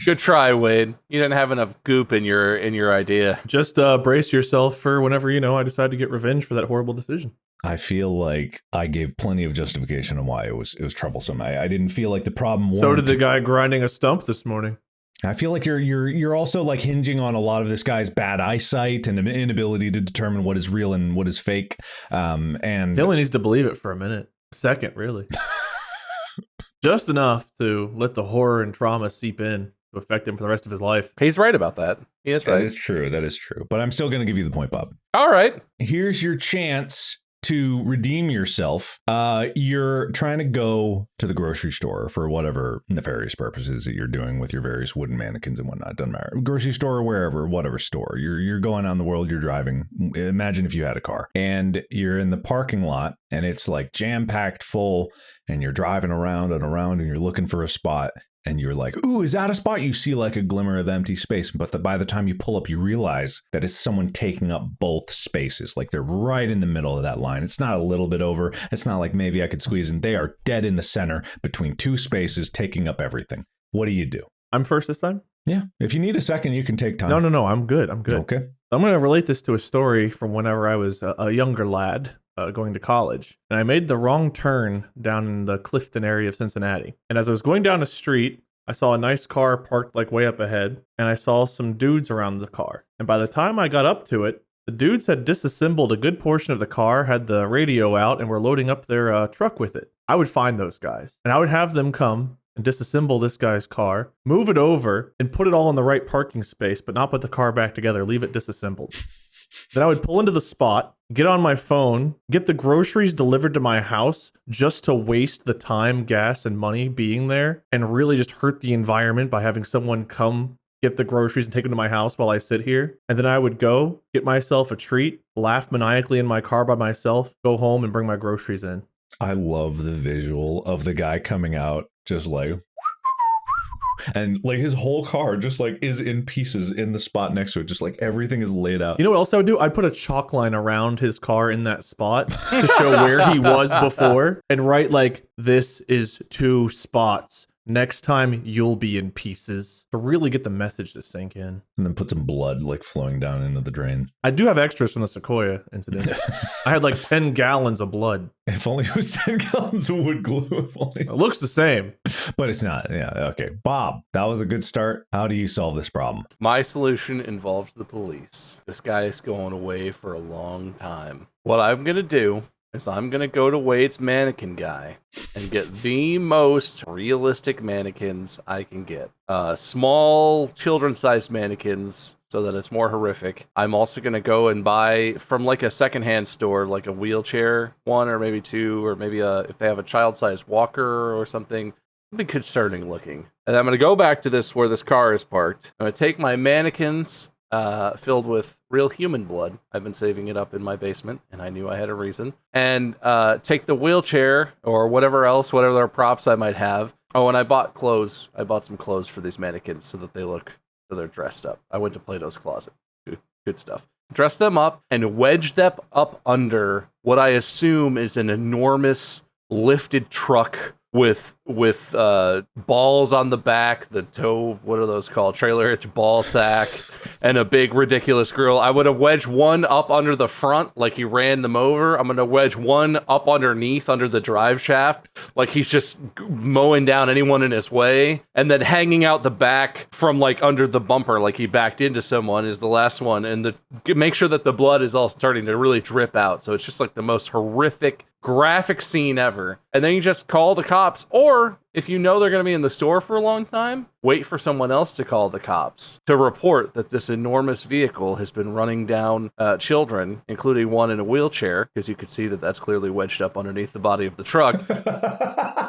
Good try, Wade. You didn't have enough goop in your idea. Just brace yourself for whenever, I decide to get revenge for that horrible decision. I feel like I gave plenty of justification on why it was troublesome. I didn't feel like the problem So did the guy grinding a stump this morning. I feel like you're also like hinging on a lot of this guy's bad eyesight and inability to determine what is real and what is fake. And he only needs to believe it for a second, really. Just enough to let the horror and trauma seep in to affect him for the rest of his life. He's right about that. He is right. That is true. But I'm still going to give you the point, Bob. All right. Here's your chance to redeem yourself. You're trying to go to the grocery store for whatever nefarious purposes that you're doing with your various wooden mannequins and whatnot. Doesn't matter. Grocery store or wherever, whatever store. You're going out in the world, you're driving. Imagine if you had a car. And you're in the parking lot and it's like jam-packed full and you're driving around and around and you're looking for a spot. And you're like, ooh, is that a spot? You see like a glimmer of empty space. But by the time you pull up, you realize that it's someone taking up both spaces. Like they're right in the middle of that line. It's not a little bit over. It's not like maybe I could squeeze in. They are dead in the center between two spaces, taking up everything. What do you do? I'm first this time? Yeah. If you need a second, you can take time. No. I'm good. Okay. I'm going to relate this to a story from whenever I was a younger lad. Going to college, and I made the wrong turn down in the Clifton area of Cincinnati. And as I was going down a street, I saw a nice car parked like way up ahead, and I saw some dudes around the car. And by the time I got up to it, the dudes had disassembled a good portion of the car, had the radio out, and were loading up their truck with it. I would find those guys, and I would have them come and disassemble this guy's car, move it over, and put it all in the right parking space, but not put the car back together, leave it disassembled. Then I would pull into the spot, get on my phone, get the groceries delivered to my house just to waste the time, gas, and money being there, and really just hurt the environment by having someone come get the groceries and take them to my house while I sit here. And then I would go get myself a treat, laugh maniacally in my car by myself, go home and bring my groceries in. I love the visual of the guy coming out just like... And like his whole car just like is in pieces in the spot next to it. Just like everything is laid out. You know what else I would do? I'd put a chalk line around his car in that spot to show where he was before and write like, this is 2 spots. Next time you'll be in pieces, to really get the message to sink in. And then put some blood like flowing down into the drain. I do have extras from the Sequoia incident. I had like 10 gallons of blood. If only it was 10 gallons of wood glue. If only. It looks the same. But it's not. Yeah. Okay. Bob, that was a good start. How do you solve this problem? My solution involves the police. This guy is going away for a long time. What I'm going to do is I'm going to go to Wade's mannequin guy and get the most realistic mannequins I can get. Small children-sized mannequins so that it's more horrific. I'm also going to go and buy from like a secondhand store, like a wheelchair, 1 or maybe 2, or maybe if they have a child-sized walker or something. It'll be concerning looking. And I'm going to go back to where this car is parked. I'm going to take my mannequins filled with real human blood. I've been saving it up in my basement, and I knew I had a reason. And take the wheelchair or whatever other props I might have. Oh, and I bought clothes. I bought some clothes for these mannequins so that they're dressed up. I went to Plato's Closet. Good stuff. Dress them up and wedge them up under what I assume is an enormous lifted truck with with balls on the back, the toe, what are those called? Trailer hitch ball sack, and a big ridiculous grill. I would have wedged one up under the front like he ran them over. I'm going to wedge one up underneath under the drive shaft like he's just mowing down anyone in his way. And then hanging out the back from like under the bumper like he backed into someone is the last one. And make sure that the blood is all starting to really drip out. So it's just like the most horrific graphic scene ever. And then you just call the cops, or if you know they're going to be in the store for a long time, wait for someone else to call the cops to report that this enormous vehicle has been running down children, including one in a wheelchair, because you could see that that's clearly wedged up underneath the body of the truck.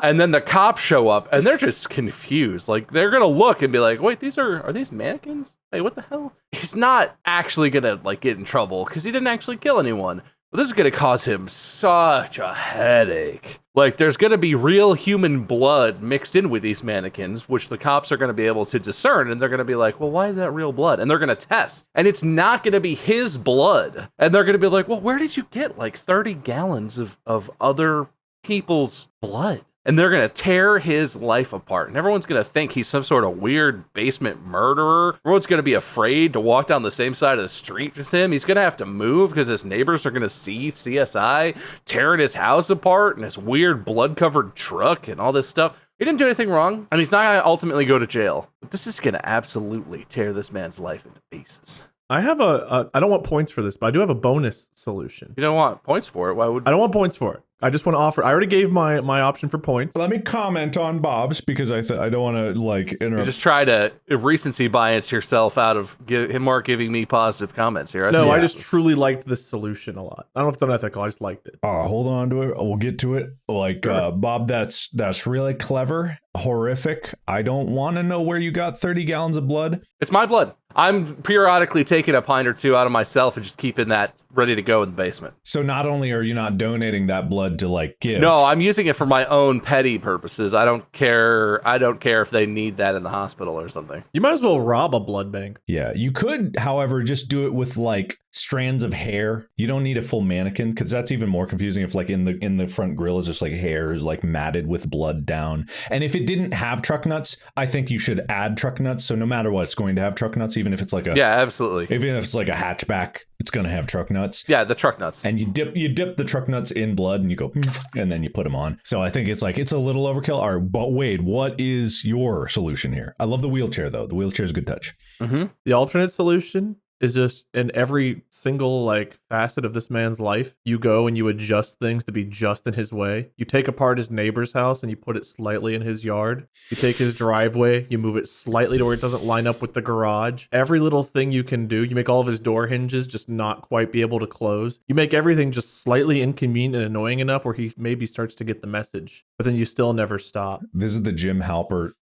And then the cops show up and they're just confused. Like they're going to look and be like, wait, are these mannequins? Hey, what the hell? He's not actually going to like get in trouble because he didn't actually kill anyone. But this is going to cause him such a headache. Like, there's going to be real human blood mixed in with these mannequins, which the cops are going to be able to discern, and they're going to be like, well, why is that real blood? And they're going to test, and it's not going to be his blood. And they're going to be like, well, where did you get, like, 30 gallons of other people's blood? And they're going to tear his life apart. And everyone's going to think he's some sort of weird basement murderer. Everyone's going to be afraid to walk down the same side of the street as him. He's going to have to move because his neighbors are going to see CSI tearing his house apart and his weird blood-covered truck and all this stuff. He didn't do anything wrong, and he's not going to ultimately go to jail. But this is going to absolutely tear this man's life into pieces. I have I don't want points for this, but I do have a bonus solution. You don't want points for it? Why would... I don't want points for it. I just want to offer. I already gave my option for points. Let me comment on Bob's because I don't want to like interrupt. You just try to recency bias yourself out of him giving me positive comments here. I just truly liked this solution a lot. I don't know if it's unethical. I just liked it. Hold on to it. We'll get to it. Like sure. Bob, that's really clever. Horrific. I don't want to know where you got 30 gallons of blood. It's my blood. I'm periodically taking a pint or two out of myself and just keeping that ready to go in the basement. So not only are you not donating that blood to like give. No, I'm using it for my own petty purposes. I don't care if they need that in the hospital or something. You might as well rob a blood bank. Yeah, you could, however, just do it with like strands of hair. You don't need a full mannequin because that's even more confusing if like in the front grill is just like hair is like matted with blood down. And if it didn't have truck nuts, I think you should add truck nuts. So no matter what, it's going to have truck nuts, even if it's like absolutely. Even if it's like a hatchback, it's going to have truck nuts. Yeah, the truck nuts. And you dip the truck nuts in blood and you go, and then you put them on. So I think it's a little overkill. All right, but Wade, what is your solution here? I love the wheelchair though. The wheelchair is a good touch. Mm-hmm. The alternate solution is just in every single like facet of this man's life, you go and you adjust things to be just in his way. You take apart his neighbor's house and you put it slightly in his yard. You take his driveway, you move it slightly to where it doesn't line up with the garage. Every little thing you can do. You make all of his door hinges just not quite be able to close. You make everything just slightly inconvenient and annoying enough where he maybe starts to get the message, but then you still never stop. This is the Jim Halpert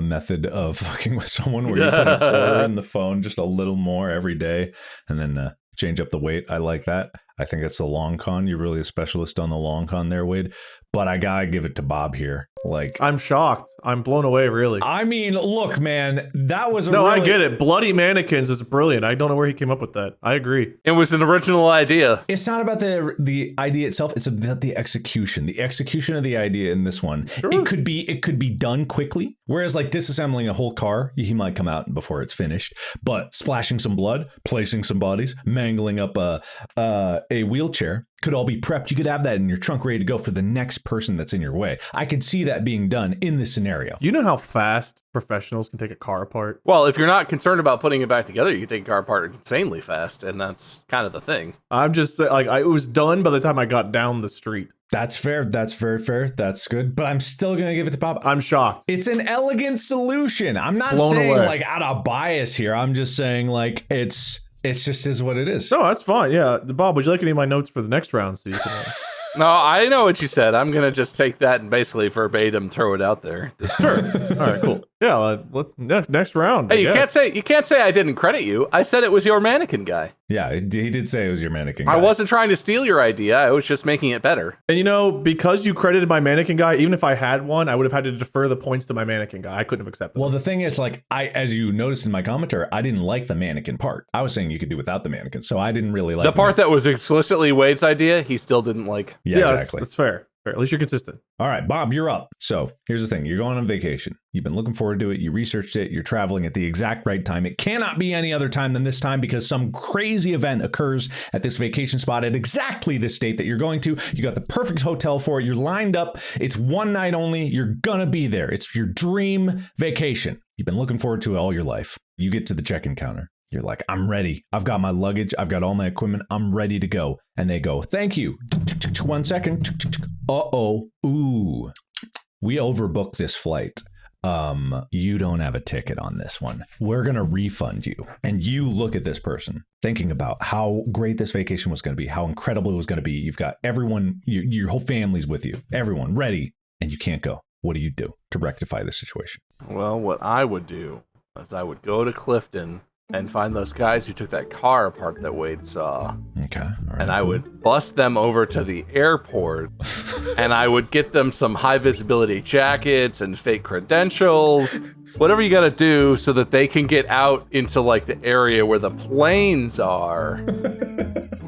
method of fucking with someone where you put a quarter in the phone just a little more every day and then change up the weight. I like that. I think it's the long con. You're really a specialist on the long con there, Wade. But I gotta give it to Bob here. Like, I'm shocked. I'm blown away, really. I mean, look, man, that was I get it. Bloody mannequins is brilliant. I don't know where he came up with that. I agree. It was an original idea. It's not about the idea itself. It's about the execution. The execution of the idea in this one. Sure. It could be done quickly. Whereas like disassembling a whole car, he might come out before it's finished. But splashing some blood, placing some bodies, mangling up a wheelchair could all be prepped. You could have that in your trunk ready to go for the next person that's in your way. I could see that being done in this scenario. You know how fast professionals can take a car apart? Well, if you're not concerned about putting it back together, you can take a car apart insanely fast, and that's kind of the thing. I'm just like, it was done by the time I got down the street. That's fair. That's very fair. That's good. But I'm still going to give it to Bob. I'm shocked. It's an elegant solution. I'm not Blown saying away. like out of bias here. I'm just saying like it's just is what it is. No, that's fine. Yeah. Bob, would you like any of my notes for the next round so you can... No, I know what you said. I'm going to just take that and basically verbatim throw it out there. Sure. All right, cool. Yeah, next round. Hey, you can't say I didn't credit you. I said it was your mannequin guy. Yeah, he did say it was your mannequin guy. I wasn't trying to steal your idea. I was just making it better. And because you credited my mannequin guy, even if I had one, I would have had to defer the points to my mannequin guy. I couldn't have accepted. Well, the thing is, like, as you noticed in my commentary, I didn't like the mannequin part. I was saying you could do without the mannequin, so I didn't really like the part that was explicitly Wade's idea. He still didn't like. Yeah, exactly. That's fair. Fair. At least you're consistent. All right, Bob, you're up. So here's the thing. You're going on vacation. You've been looking forward to it. You researched it. You're traveling at the exact right time. It cannot be any other time than this time because some crazy event occurs at this vacation spot at exactly this date that you're going to. You got the perfect hotel for it. You're lined up. It's one night only. You're going to be there. It's your dream vacation. You've been looking forward to it all your life. You get to the check-in counter. You're like, I'm ready. I've got my luggage. I've got all my equipment. I'm ready to go. And they go, thank you. 1 second. Uh-oh. Ooh. We overbooked this flight. You don't have a ticket on this one. We're going to refund you. And you look at this person thinking about how great this vacation was going to be, how incredible it was going to be. You've got everyone, your whole family's with you, everyone ready, and you can't go. What do you do to rectify the situation? Well, what I would do is I would go to Clifton and find those guys who took that car apart that Wade saw. Okay. All right, and I would bust them over to the airport and I would get them some high visibility jackets and fake credentials, whatever you got to do so that they can get out into like the area where the planes are.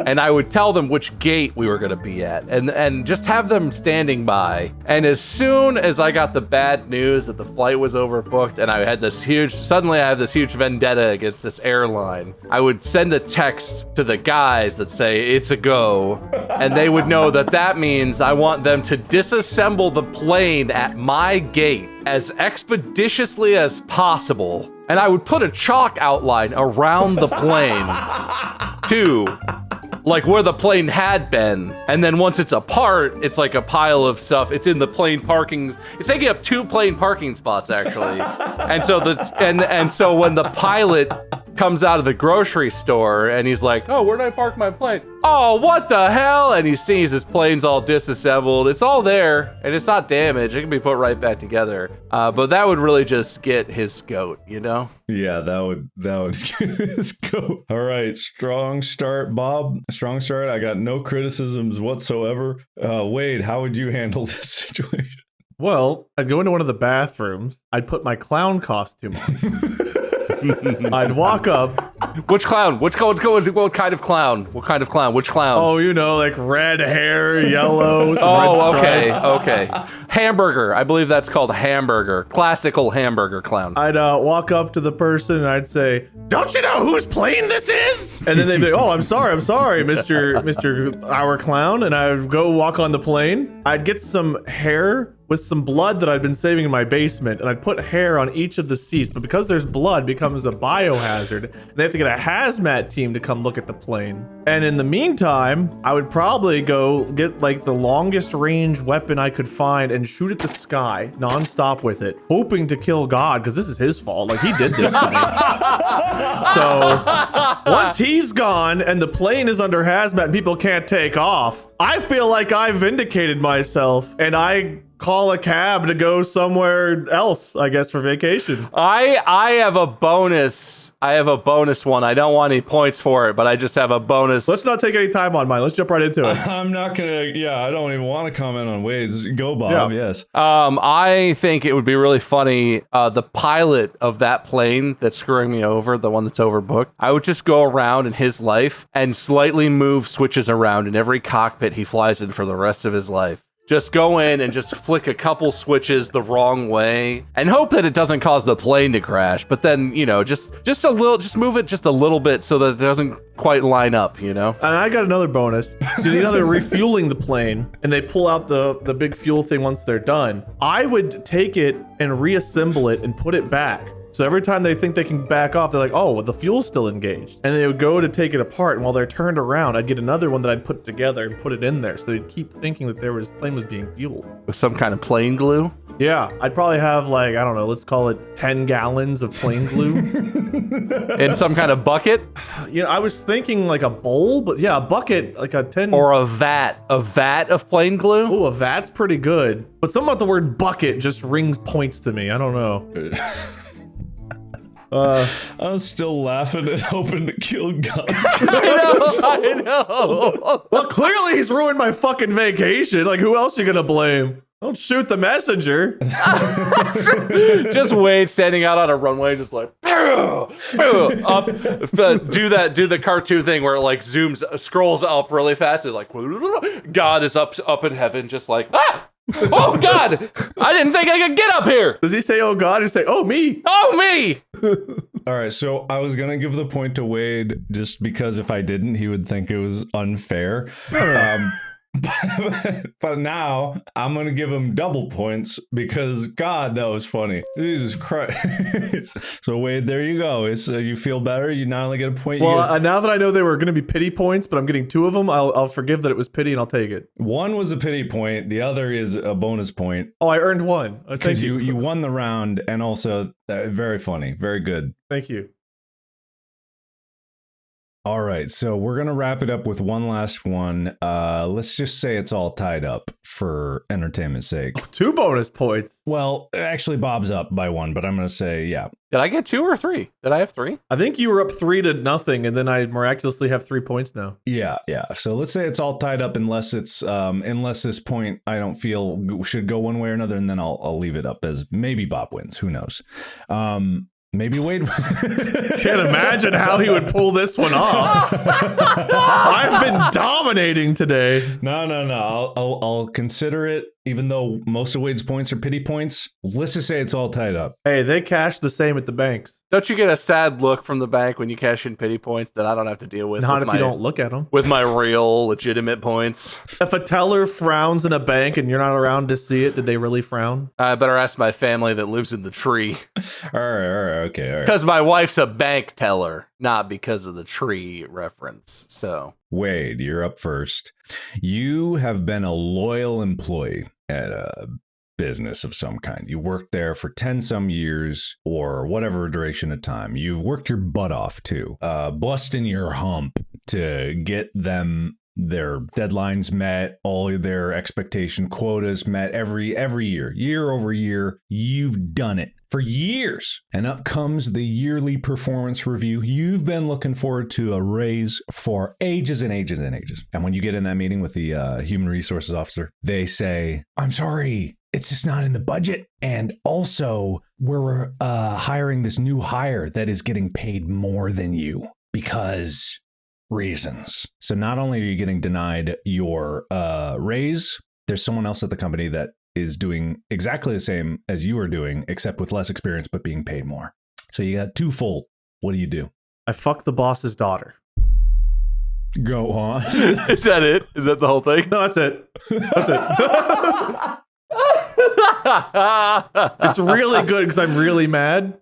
And I would tell them which gate we were going to be at and just have them standing by. And as soon as I got the bad news that the flight was overbooked and I had suddenly I have this huge vendetta against this airline, I would send a text to the guys that say it's a go. And they would know that means I want them to disassemble the plane at my gate as expeditiously as possible. And I would put a chalk outline around the plane too. Like where the plane had been, and then once it's apart, it's like a pile of stuff. It's in the plane parking. It's taking up 2 plane parking spots actually, and so when the pilot comes out of the grocery store and he's like, "Oh, where did I park my plane? Oh, what the hell?" And he sees his plane's all disassembled. It's all there, and it's not damaged. It can be put right back together. But that would really just get his goat, you know? Yeah, that would get his goat. All right, strong start, Bob. Strong start. I got no criticisms whatsoever. Wade, how would you handle this situation? Well, I'd go into one of the bathrooms. I'd put my clown costume on. I'd walk up. Which clown? What kind of clown? What kind of clown? Which clown? Oh, like red hair, yellow. Oh, okay. Hamburger. I believe that's called hamburger. Classical hamburger clown. I'd walk up to the person and I'd say, "Don't you know whose plane this is?" And then they'd be like, "Oh, I'm sorry, Mr. Our Clown." And I'd go walk on the plane. I'd get some hair with some blood that I'd been saving in my basement, and I'd put hair on each of the seats, but because there's blood, it becomes a biohazard. And they have to get a hazmat team to come look at the plane. And in the meantime, I would probably go get like the longest range weapon I could find and shoot at the sky nonstop with it, hoping to kill God, because this is his fault. Like, he did this to me. So once he's gone and the plane is under hazmat and people can't take off, I feel like I vindicated myself, and I call a cab to go somewhere else, I guess, for vacation. I have a bonus. I have a bonus one. I don't want any points for it, but I just have a bonus. Let's not take any time on mine. Let's jump right into it. I'm not gonna. Yeah, I don't even want to comment on Wade's. Go, Bob. Yeah. Yes. I think it would be really funny. The pilot of that plane that's screwing me over, the one that's overbooked, I would just go around in his life and slightly move switches around in every cockpit he flies in for the rest of his life. Just go in and just flick a couple switches the wrong way and hope that it doesn't cause the plane to crash. But then, just move it just a little bit so that it doesn't quite line up, And I got another bonus. So, they're refueling the plane and they pull out the big fuel thing once they're done. I would take it and reassemble it and put it back. So every time they think they can back off, they're like, "Oh, well, the fuel's still engaged." And they would go to take it apart, and while they're turned around, I'd get another one that I'd put together and put it in there. So they'd keep thinking that plane was being fueled. With some kind of plane glue? Yeah, I'd probably have like, I don't know, let's call it 10 gallons of plane glue. In some kind of bucket? I was thinking like a bowl, but yeah, a bucket, like a 10. Or a vat of plane glue? Oh, a vat's pretty good. But something about the word bucket just rings points to me. I don't know. I'm still laughing and hoping to kill God. I know. Well, clearly he's ruined my fucking vacation. Like, who else are you gonna blame? Don't shoot the messenger. Just Wade standing out on a runway, just like pew, pew, up. Do the cartoon thing where it like scrolls up really fast. It's like God is up in heaven, just like oh God, I didn't think I could get up here. Does he say oh God? He say oh me? Oh me. All right, so I was gonna give the point to Wade just because if I didn't, he would think it was unfair. But now I'm gonna give him double points because God, that was funny. Jesus Christ! So Wade, there you go. It's you feel better. You not only get a point. Well, now that I know they were gonna be pity points, but I'm getting 2 of them, I'll forgive that it was pity and I'll take it. One was a pity point. The other is a bonus point. Oh, I earned 1 because you won the round, and also very funny, very good. Thank you. All right, so we're going to wrap it up with one last one. Let's just say it's all tied up for entertainment's sake. 2 bonus points. Well, actually, Bob's up by 1, but I'm going to say, yeah. Did I get 2 or 3? Did I have 3? I think you were up 3-0, and then I miraculously have 3 points now. Yeah. So let's say it's all tied up unless it's unless this point I don't feel should go one way or another, and then I'll leave it up as maybe Bob wins. Who knows? Maybe Wade. Can't imagine how he would pull this one off. I've been dominating today. No. I'll consider it, even though most of Wade's points are pity points. Let's just say it's all tied up. Hey, they cash the same at the banks. Don't you get a sad look from the bank when you cash in pity points that I don't have to deal with? Not if you don't look at them. With my real, legitimate points. If a teller frowns in a bank and you're not around to see it, did they really frown? I better ask my family that lives in the tree. All right. Because my wife's a bank teller, not because of the tree reference. So, Wade, you're up first. You have been a loyal employee at a business of some kind. You worked there for 10 some years or whatever duration of time. You've worked your butt off too, busting your hump to get them their deadlines met, all their expectation quotas met every year over year. You've done it for years. And up comes the yearly performance review. You've been looking forward to a raise for ages and ages and ages. And when you get in that meeting with the human resources officer, they say, I'm sorry, it's just not in the budget. And also, we're hiring this new hire that is getting paid more than you because reasons. So not only are you getting denied your raise, there's someone else at the company that is doing exactly the same as you are doing, except with less experience, but being paid more. So you got twofold. What do? I fuck the boss's daughter. Go on. Is that it? Is that the whole thing? No, that's it. That's it. It's really good because I'm really mad.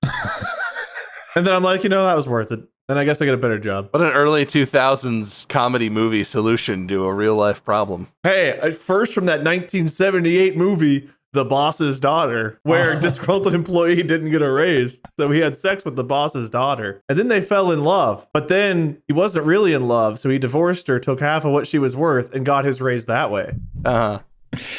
And then I'm like, that was worth it. Then I guess I get a better job. What an early 2000s comedy movie solution to a real life problem. Hey, first from that 1978 movie, The Boss's Daughter, where a disgruntled employee didn't get a raise. So he had sex with the boss's daughter. And then they fell in love. But then he wasn't really in love. So he divorced her, took half of what she was worth, and got his raise that way. Uh-huh.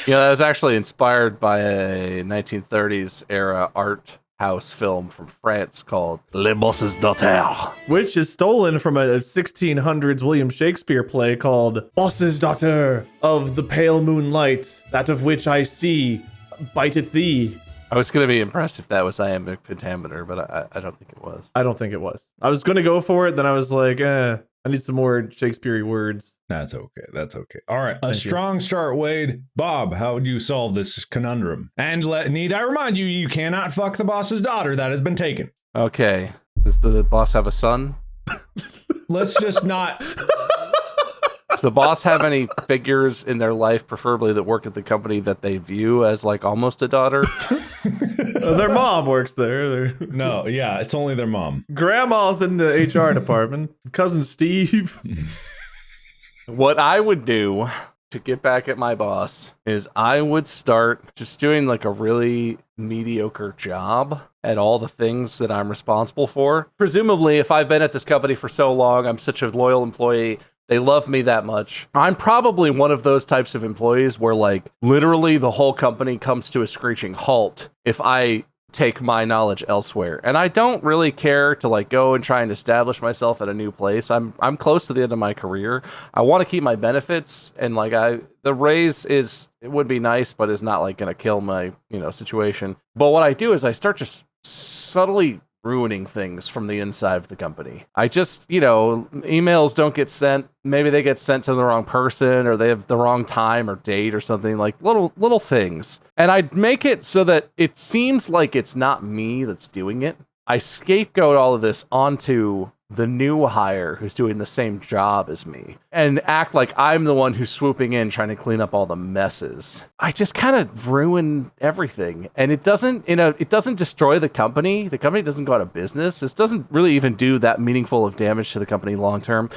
That was actually inspired by a 1930s era art house film from France called Les Bosses d'Auteur, which is stolen from a 1600s William Shakespeare play called Bosses d'Auteur of the pale moonlight, that of which I see biteth thee. I was going to be impressed if that was iambic pentameter, but I don't think it was. I don't think it was. I was going to go for it, then I was like, I need some more Shakespeare words. That's okay. All right. A strong start, Wade. Bob, how would you solve this conundrum? And need I remind you, you cannot fuck the boss's daughter. That has been taken. Okay. Does the boss have a son? Let's just not... Does the boss have any figures in their life, preferably that work at the company, that they view as like almost a daughter? Their mom works there. No, yeah, it's only their mom. Grandma's in the HR department. Cousin Steve. What I would do to get back at my boss is I would start just doing like a really mediocre job at all the things that I'm responsible for. Presumably, if I've been at this company for so long, I'm such a loyal employee, they love me that much. I'm probably one of those types of employees where like literally the whole company comes to a screeching halt if I take my knowledge elsewhere. And I don't really care to like go and try and establish myself at a new place. I'm close to the end of my career. I want to keep my benefits, and like the raise it would be nice, but is not like going to kill my, situation. But what I do is I start just subtly ruining things from the inside of the company. I just, emails don't get sent. Maybe they get sent to the wrong person, or they have the wrong time or date or something, like little things. And I make it so that it seems like it's not me that's doing it. I scapegoat all of this onto the new hire who's doing the same job as me, and act like I'm the one who's swooping in trying to clean up all the messes. I just kind of ruin everything, and it doesn't destroy the company. The company doesn't go out of business. This doesn't really even do that meaningful of damage to the company long term,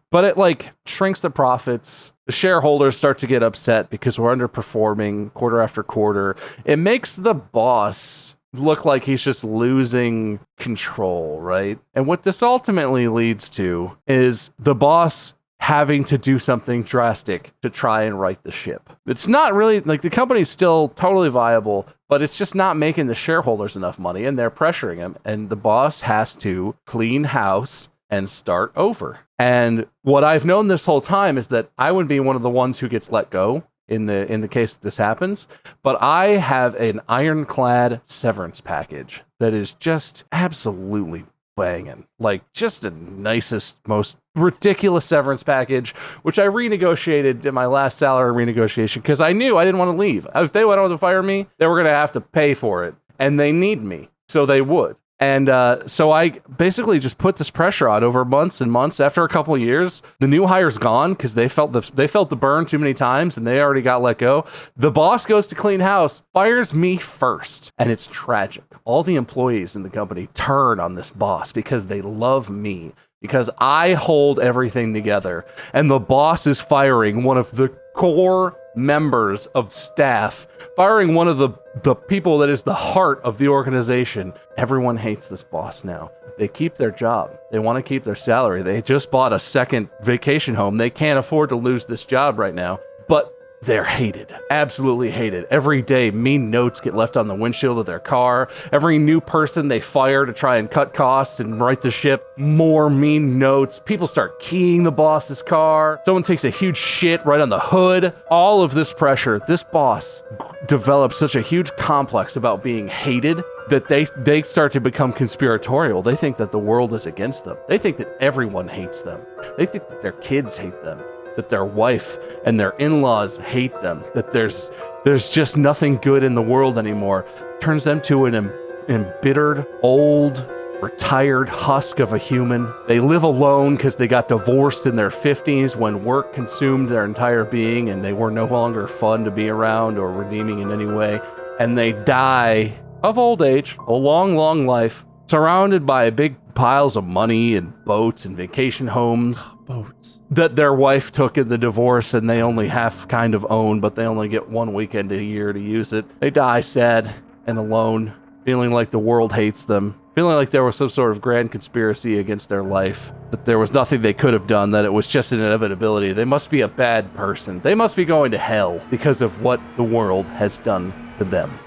but it like shrinks the profits. The shareholders start to get upset because we're underperforming quarter after quarter. It makes the boss look like he's just losing control, right? And what this ultimately leads to is the boss having to do something drastic to try and right the ship. It's not really, like, the company's still totally viable, but it's just not making the shareholders enough money, and they're pressuring him, and the boss has to clean house and start over. And what I've known this whole time is that I wouldn't be one of the ones who gets let go in the case that this happens, but I have an ironclad severance package that is just absolutely banging. Like, just the nicest, most ridiculous severance package, which I renegotiated in my last salary renegotiation because I knew I didn't want to leave. If they went on to fire me, they were going to have to pay for it, and they need me, so they would. And so I basically just put this pressure on over months and months. After a couple of years, the new hire's gone because they felt the burn too many times, and they already got let go. The boss goes to clean house, fires me first, and it's tragic. All the employees in the company turn on this boss because they love me, because I hold everything together. And the boss is firing one of the core members of staff, firing one of the people that is the heart of the organization. Everyone hates this boss now. They keep their job. They want to keep their salary. They just bought a second vacation home. They can't afford to lose this job right now, but they're hated, absolutely hated. Every day, mean notes get left on the windshield of their car. Every new person they fire to try and cut costs and right the ship, more mean notes. People start keying the boss's car. Someone takes a huge shit right on the hood. All of this pressure, this boss develops such a huge complex about being hated that they start to become conspiratorial. They think that the world is against them. They think that everyone hates them. They think that their kids hate them, that their wife and their in-laws hate them, that there's just nothing good in the world anymore. Turns them to an embittered, old, retired husk of a human. They live alone because they got divorced in their 50s when work consumed their entire being and they were no longer fun to be around or redeeming in any way. And they die of old age, a long, long life, surrounded by big piles of money and boats and vacation homes. Boats. That their wife took in the divorce and they only half kind of own, but they only get one weekend a year to use it. They die sad and alone, feeling like the world hates them, feeling like there was some sort of grand conspiracy against their life, that there was nothing they could have done, that it was just an inevitability. They must be a bad person. They must be going to hell because of what the world has done to them.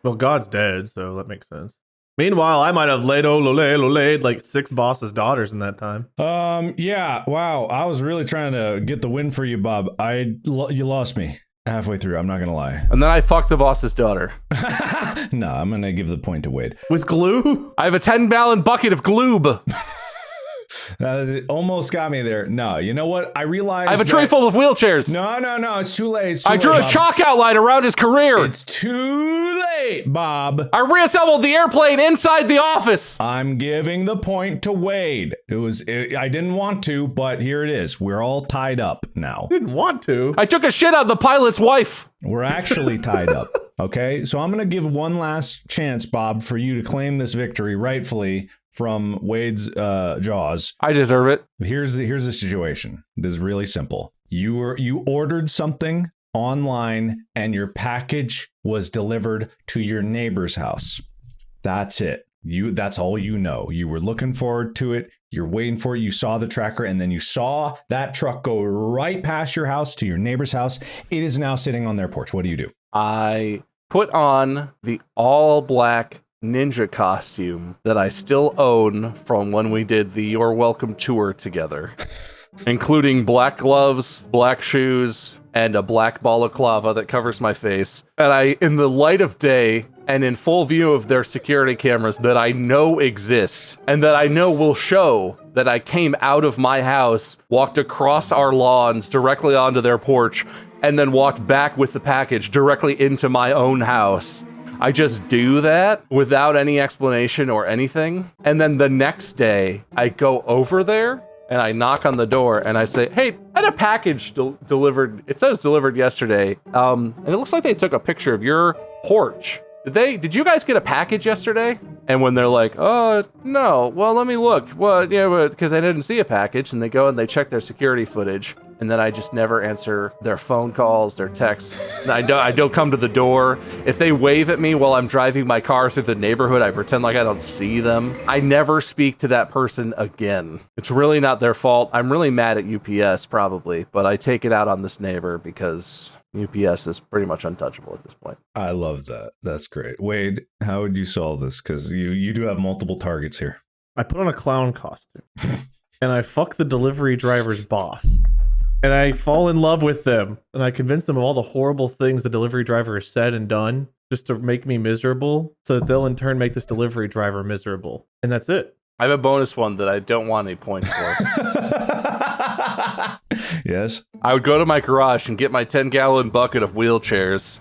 Well, God's dead, so that makes sense. Meanwhile, I might have laid like 6 bosses' daughters in that time. Yeah, wow. I was really trying to get the win for you, Bob. You lost me halfway through, I'm not gonna lie. And then I fucked the boss's daughter. No, I'm gonna give the point to Wade. With glue? I have a 10-gallon bucket of gloob. It almost got me there. No, you know what? I realized I have a tray full of wheelchairs. No, it's too late. I drew a chalk outline around his career. It's too late, Bob. I reassembled the airplane inside the office. I'm giving the point to Wade. I didn't want to, but here it is. We're all tied up now. Didn't want to. I took a shit out of the pilot's wife. We're actually tied up. Okay, so I'm going to give one last chance, Bob, for you to claim this victory rightfully from Wade's jaws. I deserve it. Here's the situation. This is really simple. You ordered something online and your package was delivered to your neighbor's house. That's it. That's all you know. You were looking forward to it. You're waiting for it. You saw the tracker and then you saw that truck go right past your house to your neighbor's house. It is now sitting on their porch. What do you do? I put on the all-black ninja costume that I still own from when we did the You're Welcome tour together, including black gloves, black shoes, and a black balaclava that covers my face. And I, in the light of day and in full view of their security cameras that I know exist and that I know will show that I came out of my house, walked across our lawns directly onto their porch, and then walked back with the package directly into my own house. I just do that without any explanation or anything. And then the next day, I go over there and I knock on the door and I say, hey, I had a package delivered. It says delivered yesterday. And it looks like they took a picture of your porch. Did you guys get a package yesterday? And when they're like, oh, no, well, let me look. Well, yeah, because I didn't see a package. And they go and they check their security footage. And then I just never answer their phone calls, their texts. I don't come to the door. If they wave at me while I'm driving my car through the neighborhood, I pretend like I don't see them. I never speak to that person again. It's really not their fault. I'm really mad at UPS probably, but I take it out on this neighbor because UPS is pretty much untouchable at this point. I love that. That's great. Wade, how would you solve this? Because you do have multiple targets here. I put on a clown costume and I fuck the delivery driver's boss. And I fall in love with them, and I convince them of all the horrible things the delivery driver has said and done just to make me miserable, so that they'll in turn make this delivery driver miserable. And that's it. I have a bonus one that I don't want any points for. Yes? I would go to my garage and get my 10-gallon bucket of wheelchairs.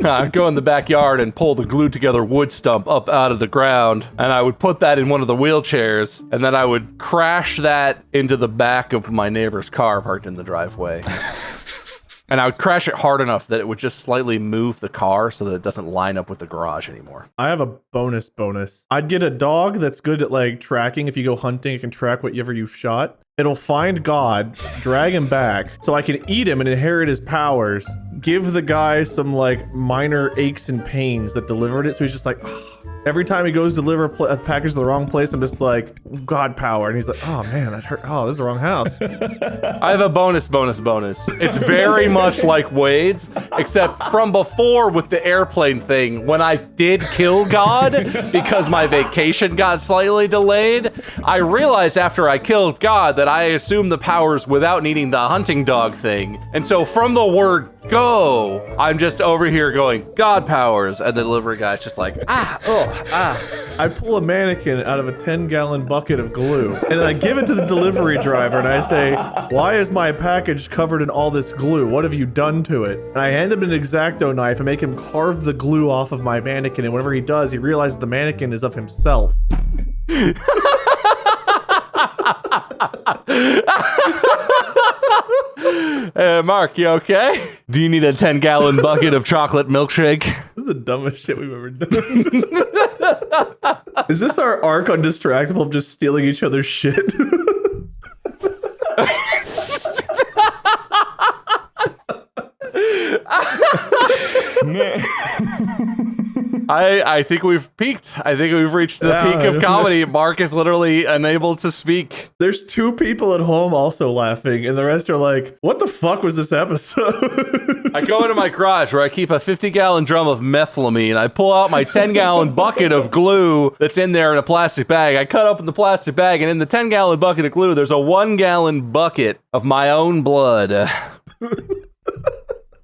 I'd go in the backyard and pull the glued together wood stump up out of the ground, and I would put that in one of the wheelchairs, and then I would crash that into the back of my neighbor's car parked in the driveway. And I would crash it hard enough that it would just slightly move the car so that it doesn't line up with the garage anymore. I have a bonus. I'd get a dog that's good at like tracking. If you go hunting, it can track whatever you shot. It'll find God, drag him back, so I can eat him and inherit his powers. Give the guy some like minor aches and pains that delivered it. So he's just like, oh. Every time he goes to deliver a package to the wrong place, I'm just like, God power. And he's like, oh man, that hurt. Oh, this is the wrong house. I have a bonus. It's very much like Wade's, except from before with the airplane thing. When I did kill God because my vacation got slightly delayed, I realized after I killed God that I assumed the powers without needing the hunting dog thing. And so from the word go, I'm just over here going, God powers. And the delivery guy's just like, I pull a mannequin out of a 10-gallon bucket of glue, and then I give it to the delivery driver, and I say, why is my package covered in all this glue? What have you done to it? And I hand him an X-Acto knife and make him carve the glue off of my mannequin, and whenever he does, he realizes the mannequin is of himself. Mark, you okay? Do you need a 10-gallon bucket of chocolate milkshake? This is the dumbest shit we've ever done. Is this our arc on Distractible of just stealing each other's shit? I think we've peaked. I think we've reached the peak of comedy. Mark is literally unable to speak. There's 2 people at home also laughing, and the rest are like, what the fuck was this episode? I go into my garage where I keep a 50-gallon drum of methylamine. I pull out my 10-gallon bucket of glue that's in there in a plastic bag. I cut open the plastic bag, and in the 10-gallon bucket of glue, there's a 1-gallon bucket of my own blood.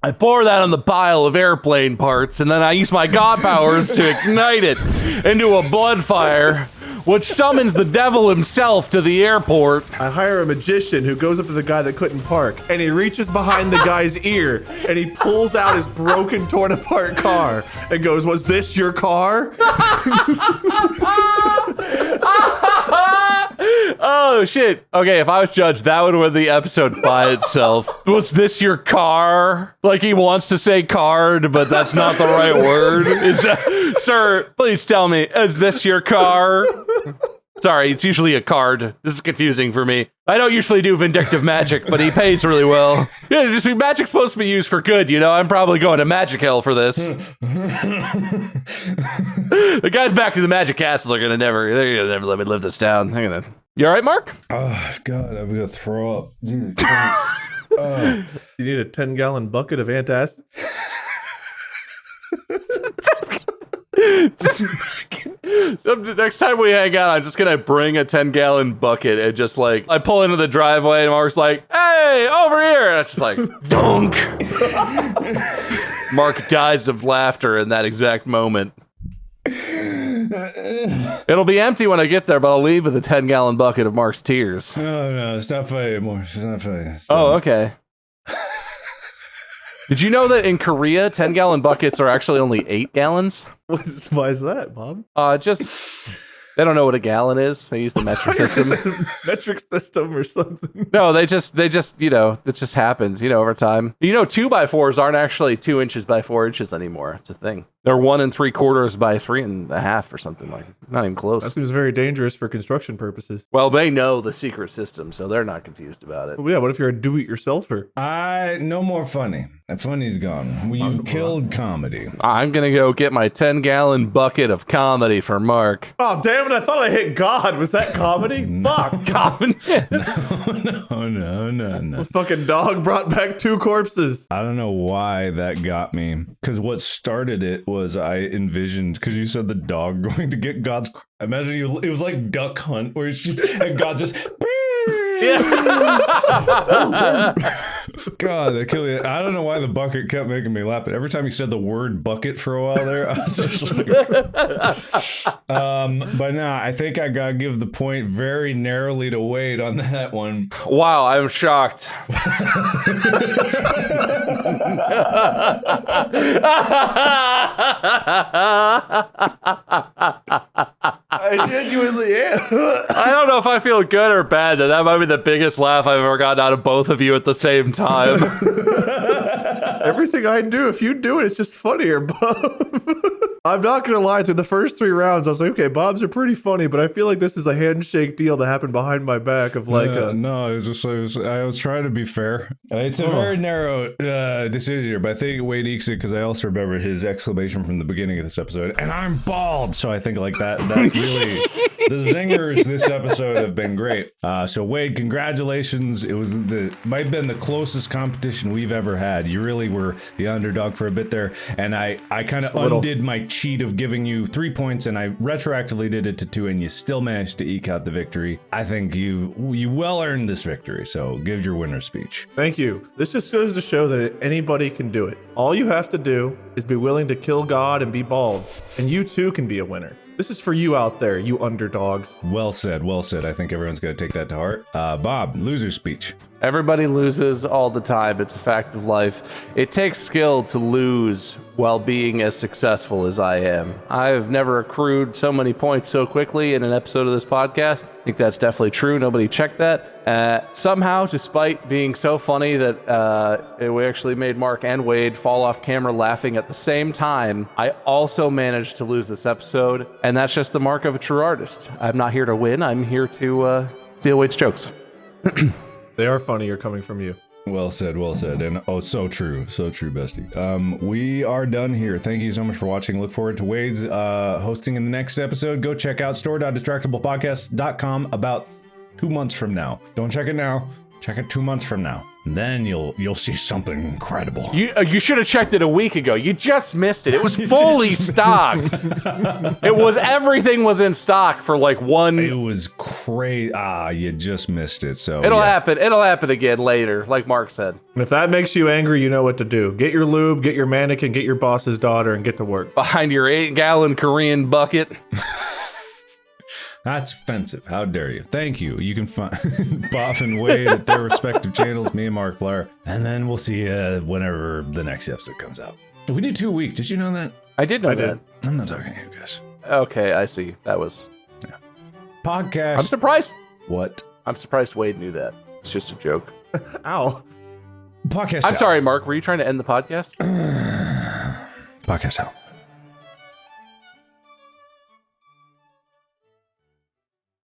I pour that on the pile of airplane parts, and then I use my God powers to ignite it into a blood fire, which summons the devil himself to the airport. I hire a magician who goes up to the guy that couldn't park, and he reaches behind the guy's ear, and he pulls out his broken, torn apart car, and goes, was this your car? Oh, shit. Okay, if I was judged, that would win the episode by itself. Was this your car? Like he wants to say card, but that's not the right word. Sir, please tell me, is this your car? Sorry, it's usually a card. This is confusing for me. I don't usually do vindictive magic, but he pays really well. Yeah, just magic's supposed to be used for good, you know? I'm probably going to magic hell for this. The guys back to the magic castle are gonna never let me live this down. You all right, Mark? Oh, God, I'm going to throw up. Jesus You need a 10-gallon bucket of antacid? So next time we hang out, I'm just gonna bring a 10-gallon bucket and just like I pull into the driveway and Mark's like, "Hey, over here!" And it's just like, dunk. Mark dies of laughter in that exact moment. It'll be empty when I get there, but I'll leave with a 10-gallon bucket of Mark's tears. No, it's not funny anymore. It's not funny. Oh, okay. Did you know that in Korea, 10-gallon buckets are actually only 8 gallons? Why is that, Bob? Just they don't know what a gallon is. They use the metric system. Metric system or something. No, they just, you know, it just happens, you know, over time. You know, 2x4s aren't actually 2 inches by 4 inches anymore. It's a thing. They're 1 3/4 by 3.5 or something like. Not even close. That seems very dangerous for construction purposes. Well, they know the secret system, so they're not confused about it. Well, yeah, what if you're a do-it-yourselfer? No more funny. That funny's gone. You killed comedy. I'm gonna go get my 10-gallon bucket of comedy for Mark. Oh, damn it, I thought I hit God. Was that comedy? Fuck. Comedy. No. The fucking dog brought back 2 corpses. I don't know why that got me. Because what started it was I envisioned, because you said the dog going to get God's. Imagine it was like Duck Hunt, where it's just, and God just. God, that killed me. I don't know why the bucket kept making me laugh, but every time you said the word bucket for a while there, I was just like, but nah, I think I gotta give the point very narrowly to Wade on that one. Wow, I'm shocked. I genuinely am. I don't know if I feel good or bad. That might be the biggest laugh I've ever gotten out of both of you at the same time. Everything I do, if you do it, it's just funnier, Bob. I'm not gonna lie, through the first 3 rounds, I was like, okay, Bob's are pretty funny, but I feel like this is a handshake deal that happened behind my back of like no, it was just I was trying to be fair. It's a very narrow decision here, but I think Wade ekes it because I also remember his exclamation from the beginning of this episode, and I'm bald. So I think like that really the zingers this episode have been great. So Wade, congratulations. It was might have been the closest competition we've ever had. You really were the underdog for a bit there, and I kind of undid my cheat of giving you 3 points, and I retroactively did it to 2, and you still managed to eke out the victory. I think you well earned this victory, so give your winner's speech. Thank you. This just goes to show that anybody can do it. All you have to do is be willing to kill God and be bald, and you too can be a winner. This is for you out there, you underdogs. Well said, well said. I think everyone's going to take that to heart. Bob, loser's speech. Everybody loses all the time. It's a fact of life. It takes skill to lose while being as successful as I am. I've never accrued so many points so quickly in an episode of this podcast. I think that's definitely true. Nobody checked that. Somehow, despite being so funny that we actually made Mark and Wade fall off camera laughing at the same time, I also managed to lose this episode. And that's just the mark of a true artist. I'm not here to win. I'm here to steal Wade's jokes. They are funnier coming from you. Well said, and so true, bestie. We are done here. Thank you so much for watching. Look forward to Wade's hosting in the next episode. Go check out store.distractablepodcast.com about 2 months from now. Don't check it now. Check it 2 months from now. And then you'll see something incredible. You should have checked it a week ago. You just missed it. It was fully stocked. Everything was in stock for like one. It was crazy. You just missed it. So it'll happen. It'll happen again later, like Mark said. And if that makes you angry, you know what to do. Get your lube, get your mannequin, get your boss's daughter, and get to work. Behind your 8-gallon Korean bucket. That's offensive. How dare you? Thank you. You can find Bob and Wade at their respective channels, me and Mark Blair. And then we'll see you whenever the next episode comes out. We do 2 a week. Did you know that? I did know that. I'm not talking to you guys. Okay, I see. That was... Yeah. Podcast. I'm surprised. What? I'm surprised Wade knew that. It's just a joke. Ow. Podcast I'm sorry, Mark. Were you trying to end the podcast? Podcast out.